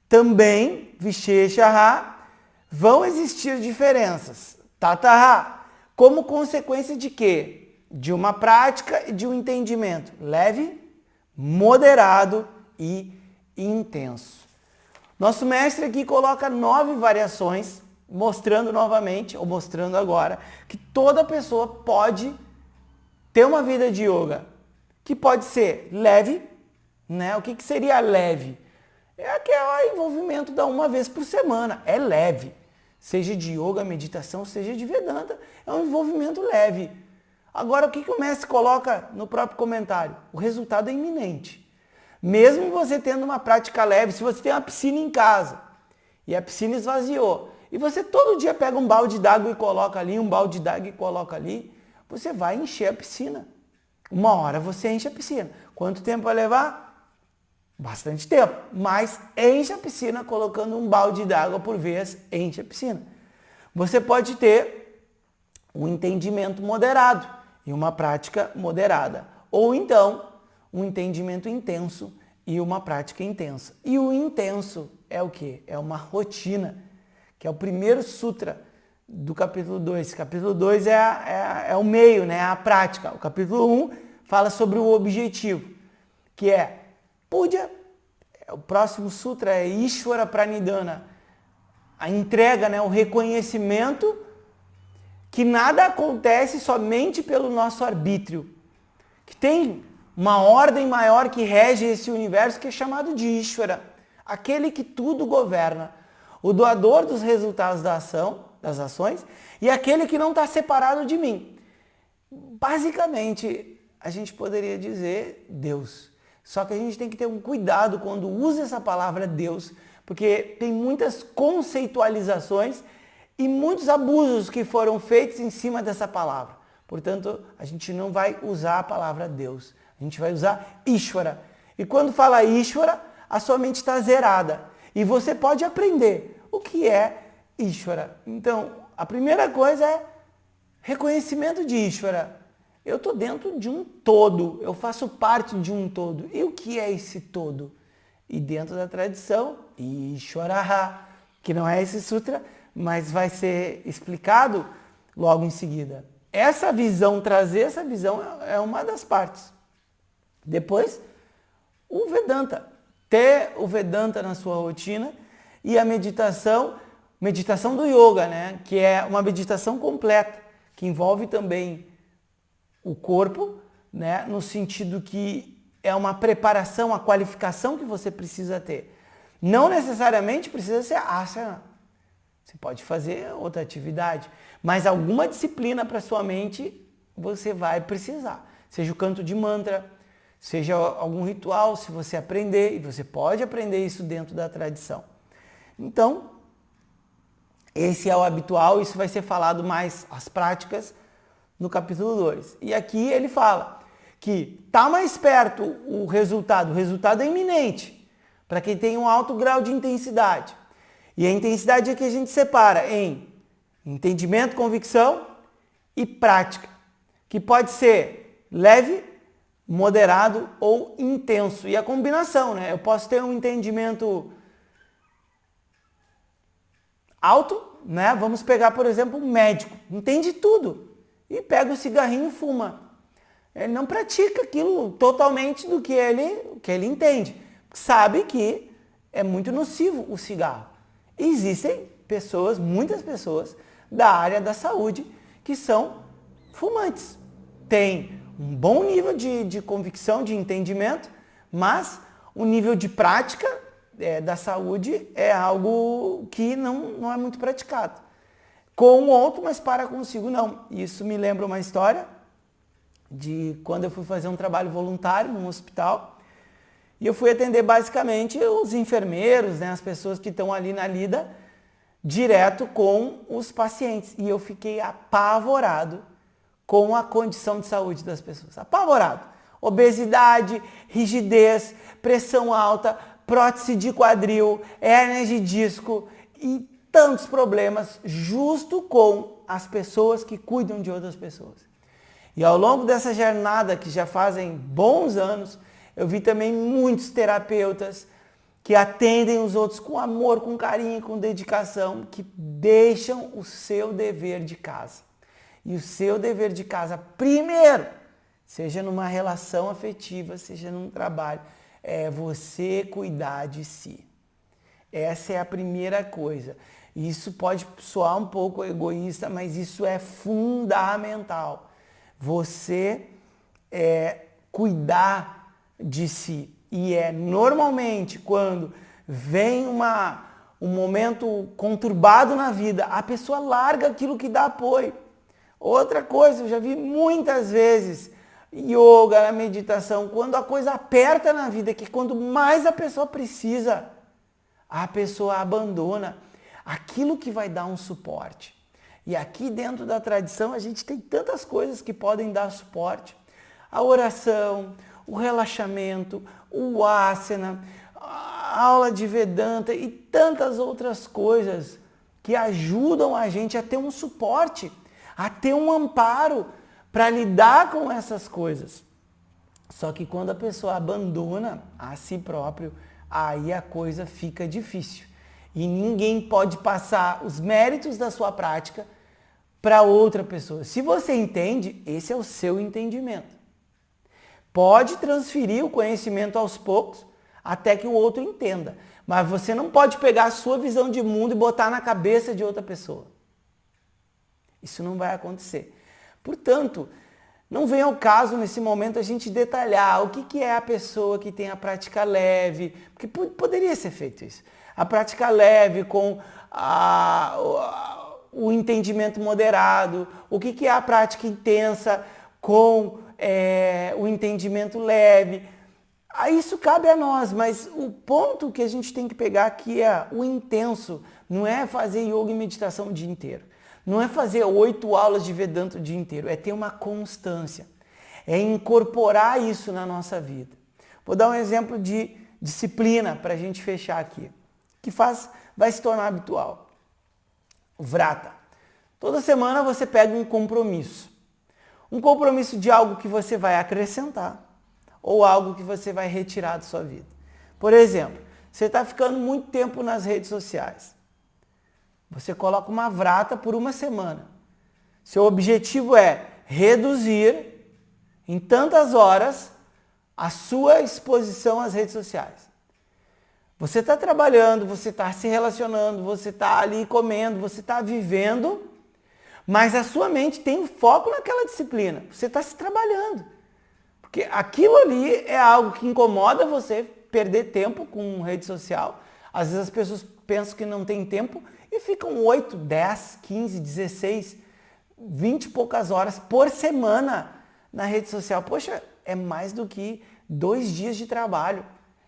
também, vishesha, vão existir diferenças. Tataha, como consequência de quê? De uma prática e de um entendimento leve, moderado e intenso. Nosso mestre aqui coloca 9 variações, mostrando novamente, ou mostrando agora, que toda pessoa pode ter uma vida de yoga, que pode ser leve, né? O que seria leve? É aquele envolvimento da 1 vez por semana, é leve. Seja de yoga, meditação, seja de Vedanta, é um envolvimento leve. Agora, o que o mestre coloca no próprio comentário? O resultado é iminente. Mesmo você tendo uma prática leve, se você tem uma piscina em casa e a piscina esvaziou, e você todo dia pega um balde d'água e coloca ali, um balde d'água e coloca ali, você vai encher a piscina. Uma hora você enche a piscina. Quanto tempo vai levar? Bastante tempo, mas enche a piscina colocando um balde d'água por vez, enche a piscina. Você pode ter um entendimento moderado e uma prática moderada. Ou então, um entendimento intenso e uma prática intensa. E o intenso é o quê? É uma rotina, que é o primeiro sutra do capítulo 2. Capítulo 2 é o meio, né? A prática. O capítulo 1 fala sobre o objetivo, que é Puja, o próximo sutra é Ishvara Pranidhana, a entrega, né, o reconhecimento que nada acontece somente pelo nosso arbítrio, que tem uma ordem maior que rege esse universo que é chamado de Ishvara, aquele que tudo governa, o doador dos resultados das ações e aquele que não está separado de mim. Basicamente, a gente poderia dizer Deus. Só que a gente tem que ter um cuidado quando usa essa palavra Deus, porque tem muitas conceitualizações e muitos abusos que foram feitos em cima dessa palavra. Portanto, a gente não vai usar a palavra Deus, a gente vai usar Ishvara. E quando fala Ishvara, a sua mente está zerada. E você pode aprender o que é Ishvara. Então, a primeira coisa é reconhecimento de Ishvara. Eu estou dentro de um todo, eu faço parte de um todo. E o que é esse todo? E dentro da tradição, Ishvaraha, que não é esse sutra, mas vai ser explicado logo em seguida. Essa visão, trazer essa visão é uma das partes. Depois, o Vedanta. Ter o Vedanta na sua rotina e a meditação do yoga, né? Que é uma meditação completa, que envolve também o corpo, né? No sentido que é uma preparação, a qualificação que você precisa ter. Não necessariamente precisa ser asana. Você pode fazer outra atividade, mas alguma disciplina para sua mente você vai precisar. Seja o canto de mantra, seja algum ritual, se você aprender, e você pode aprender isso dentro da tradição. Então, esse é o habitual, isso vai ser falado mais as práticas no capítulo 2. E aqui ele fala que está mais perto o resultado é iminente, para quem tem um alto grau de intensidade. E a intensidade é que a gente separa em entendimento, convicção e prática, que pode ser leve, moderado ou intenso. E a combinação, né? Eu posso ter um entendimento alto, né? Vamos pegar, por exemplo, um médico, entende tudo e pega o cigarrinho e fuma. Ele não pratica aquilo totalmente do que ele entende. Sabe que é muito nocivo o cigarro. E existem pessoas, muitas pessoas da área da saúde que são fumantes. Tem um bom nível de convicção, de entendimento, mas o nível de prática da saúde é algo que não é muito praticado. Com o outro, mas para consigo não. Isso me lembra uma história de quando eu fui fazer um trabalho voluntário num hospital e eu fui atender basicamente os enfermeiros, né, as pessoas que estão ali na lida, direto com os pacientes. E eu fiquei apavorado com a condição de saúde das pessoas. Apavorado. Obesidade, rigidez, pressão alta, prótese de quadril, hérnia de disco e tantos problemas justo com as pessoas que cuidam de outras pessoas. E ao longo dessa jornada, que já fazem bons anos, eu vi também muitos terapeutas que atendem os outros com amor, com carinho, com dedicação, que deixam o seu dever de casa. E o seu dever de casa, primeiro, seja numa relação afetiva, seja num trabalho, é você cuidar de si. Essa é a primeira coisa. Isso pode soar um pouco egoísta, mas isso é fundamental. Você cuidar de si. E normalmente quando vem um momento conturbado na vida, a pessoa larga aquilo que dá apoio. Outra coisa, eu já vi muitas vezes, yoga, a meditação, quando a coisa aperta na vida, que quando mais a pessoa precisa, a pessoa abandona aquilo que vai dar um suporte. E aqui dentro da tradição a gente tem tantas coisas que podem dar suporte. A oração, o relaxamento, o asana, a aula de Vedanta e tantas outras coisas que ajudam a gente a ter um suporte, a ter um amparo para lidar com essas coisas. Só que quando a pessoa abandona a si próprio, aí a coisa fica difícil. E ninguém pode passar os méritos da sua prática para outra pessoa. Se você entende, esse é o seu entendimento. Pode transferir o conhecimento aos poucos até que o outro entenda. Mas você não pode pegar a sua visão de mundo e botar na cabeça de outra pessoa. Isso não vai acontecer. Portanto, não vem ao caso nesse momento a gente detalhar o que é a pessoa que tem a prática leve, porque poderia ser feito isso. A prática leve com o entendimento moderado, o que é a prática intensa com o entendimento leve. Isso cabe a nós, mas o ponto que a gente tem que pegar aqui é o intenso, não é fazer yoga e meditação o dia inteiro. Não é fazer 8 aulas de Vedanta o dia inteiro, é ter uma constância, é incorporar isso na nossa vida. Vou dar um exemplo de disciplina para a gente fechar aqui, que vai se tornar habitual. O Vrata. Toda semana você pega um compromisso. Um compromisso de algo que você vai acrescentar ou algo que você vai retirar da sua vida. Por exemplo, você está ficando muito tempo nas redes sociais. Você coloca uma vrata por uma semana. Seu objetivo é reduzir em tantas horas a sua exposição às redes sociais. Você está trabalhando, você está se relacionando, você está ali comendo, você está vivendo, mas a sua mente tem um foco naquela disciplina. Você está se trabalhando. Porque aquilo ali é algo que incomoda você perder tempo com rede social. Às vezes as pessoas pensam que não tem tempo e ficam 8, 10, 15, 16, 20 e poucas horas por semana na rede social. Poxa, é mais do que 2 dias de trabalho.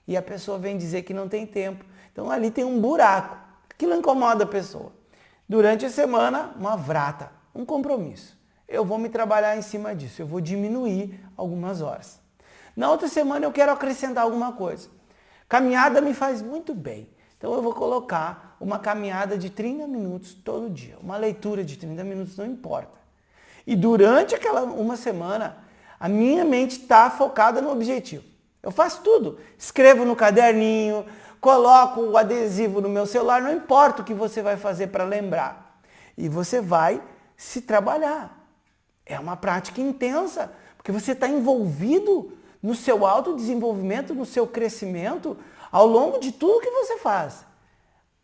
E a pessoa vem dizer que não tem tempo. Então ali tem um buraco. Aquilo incomoda a pessoa. Durante a semana, uma vrata, um compromisso. Eu vou me trabalhar em cima disso. Eu vou diminuir algumas horas. Na outra semana eu quero acrescentar alguma coisa. Caminhada me faz muito bem. Então eu vou colocar uma caminhada de 30 minutos todo dia. Uma leitura de 30 minutos, não importa. E durante aquela uma semana, a minha mente está focada no objetivo. Eu faço tudo. Escrevo no caderninho, coloco o adesivo no meu celular, não importa o que você vai fazer para lembrar. E você vai se trabalhar. É uma prática intensa, porque você está envolvido no seu autodesenvolvimento, no seu crescimento, ao longo de tudo que você faz.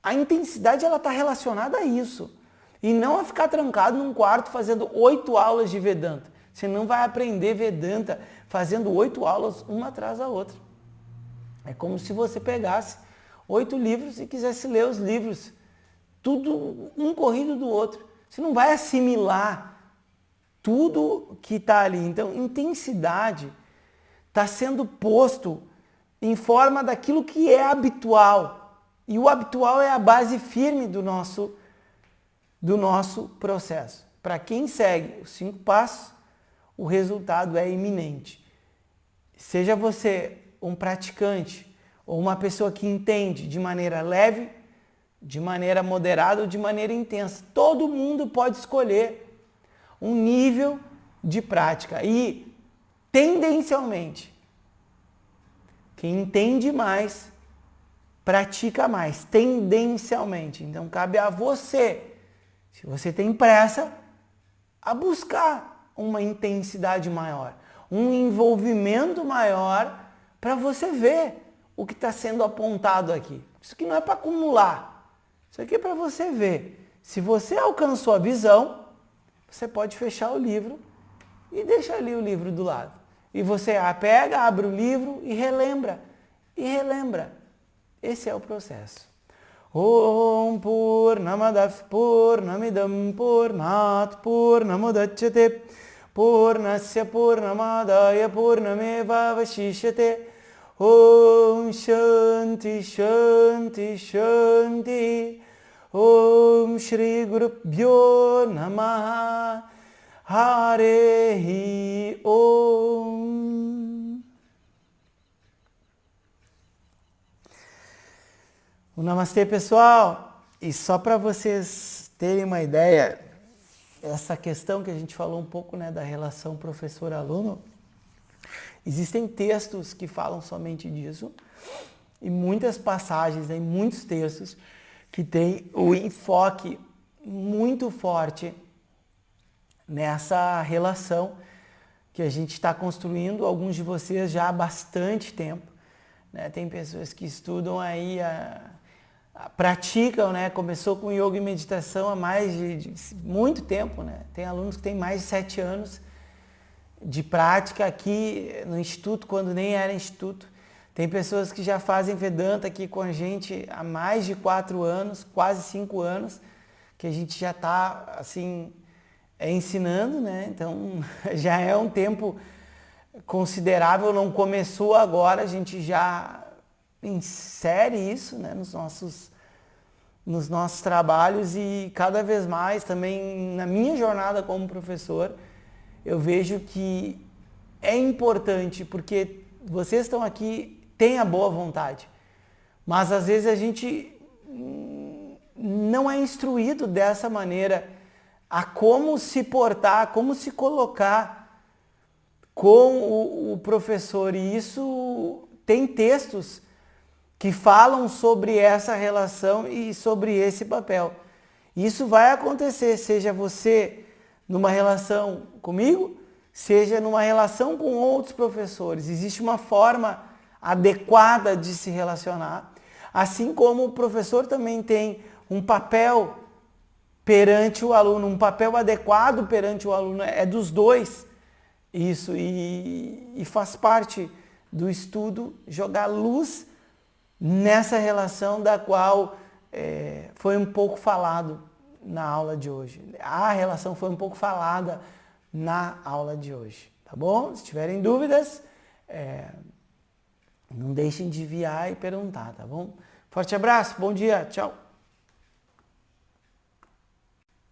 A intensidade ela está relacionada a isso. E não a ficar trancado num quarto fazendo 8 aulas de Vedanta. Você não vai aprender Vedanta fazendo 8 aulas uma atrás da outra. É como se você pegasse 8 livros e quisesse ler os livros, tudo um corrido do outro. Você não vai assimilar tudo que está ali. Então, intensidade está sendo posto em forma daquilo que é habitual. E o habitual é a base firme do nosso processo. Para quem segue os 5 passos, o resultado é iminente. Seja você um praticante ou uma pessoa que entende de maneira leve, de maneira moderada ou de maneira intensa. Todo mundo pode escolher um nível de prática. E, tendencialmente, quem entende mais, pratica mais. Tendencialmente. Então, cabe a você, se você tem pressa, a buscar uma intensidade maior, um envolvimento maior para você ver o que está sendo apontado aqui. Isso aqui não é para acumular. Isso aqui é para você ver. Se você alcançou a visão, você pode fechar o livro e deixa ali o livro do lado. E você pega, abre o livro e relembra. E relembra. Esse é o processo. Om Purnamadav Purnamidam Purnat Purnamudachyate Purnasya Purnamadaya Purnameva Vashishyate Om Shanti Shanti Shanti Om Shri Gurubhyo Namaha Harehi Om. O Namastê, pessoal. E só para vocês terem uma ideia, essa questão que a gente falou um pouco, né, da relação professor-aluno, existem textos que falam somente disso e muitas passagens, né, muitos textos que tem o enfoque muito forte nessa relação que a gente está construindo, alguns de vocês já há bastante tempo, né? Tem pessoas que estudam aí, praticam, né? Começou com yoga e meditação há mais de muito tempo, né? Tem alunos que têm mais de 7 anos de prática aqui no Instituto, quando nem era Instituto. Tem pessoas que já fazem Vedanta aqui com a gente há mais de 4 anos, quase 5 anos, que a gente já está, assim, ensinando, né? Então, já é um tempo considerável, não começou agora, a gente já insere isso, né, nos nossos trabalhos e cada vez mais também na minha jornada como professor, eu vejo que é importante, porque vocês estão aqui, têm a boa vontade, mas às vezes a gente não é instruído dessa maneira a como se portar, como se colocar com o professor. E isso tem textos que falam sobre essa relação e sobre esse papel. Isso vai acontecer, seja você numa relação comigo, seja numa relação com outros professores. Existe uma forma adequada de se relacionar, assim como o professor também tem um papel perante o aluno, um papel adequado perante o aluno, é dos dois isso, e faz parte do estudo jogar luz nessa relação da qual foi um pouco falado na aula de hoje. A relação foi um pouco falada na aula de hoje, tá bom? Se tiverem dúvidas, não deixem de enviar e perguntar, tá bom? Forte abraço, bom dia, tchau!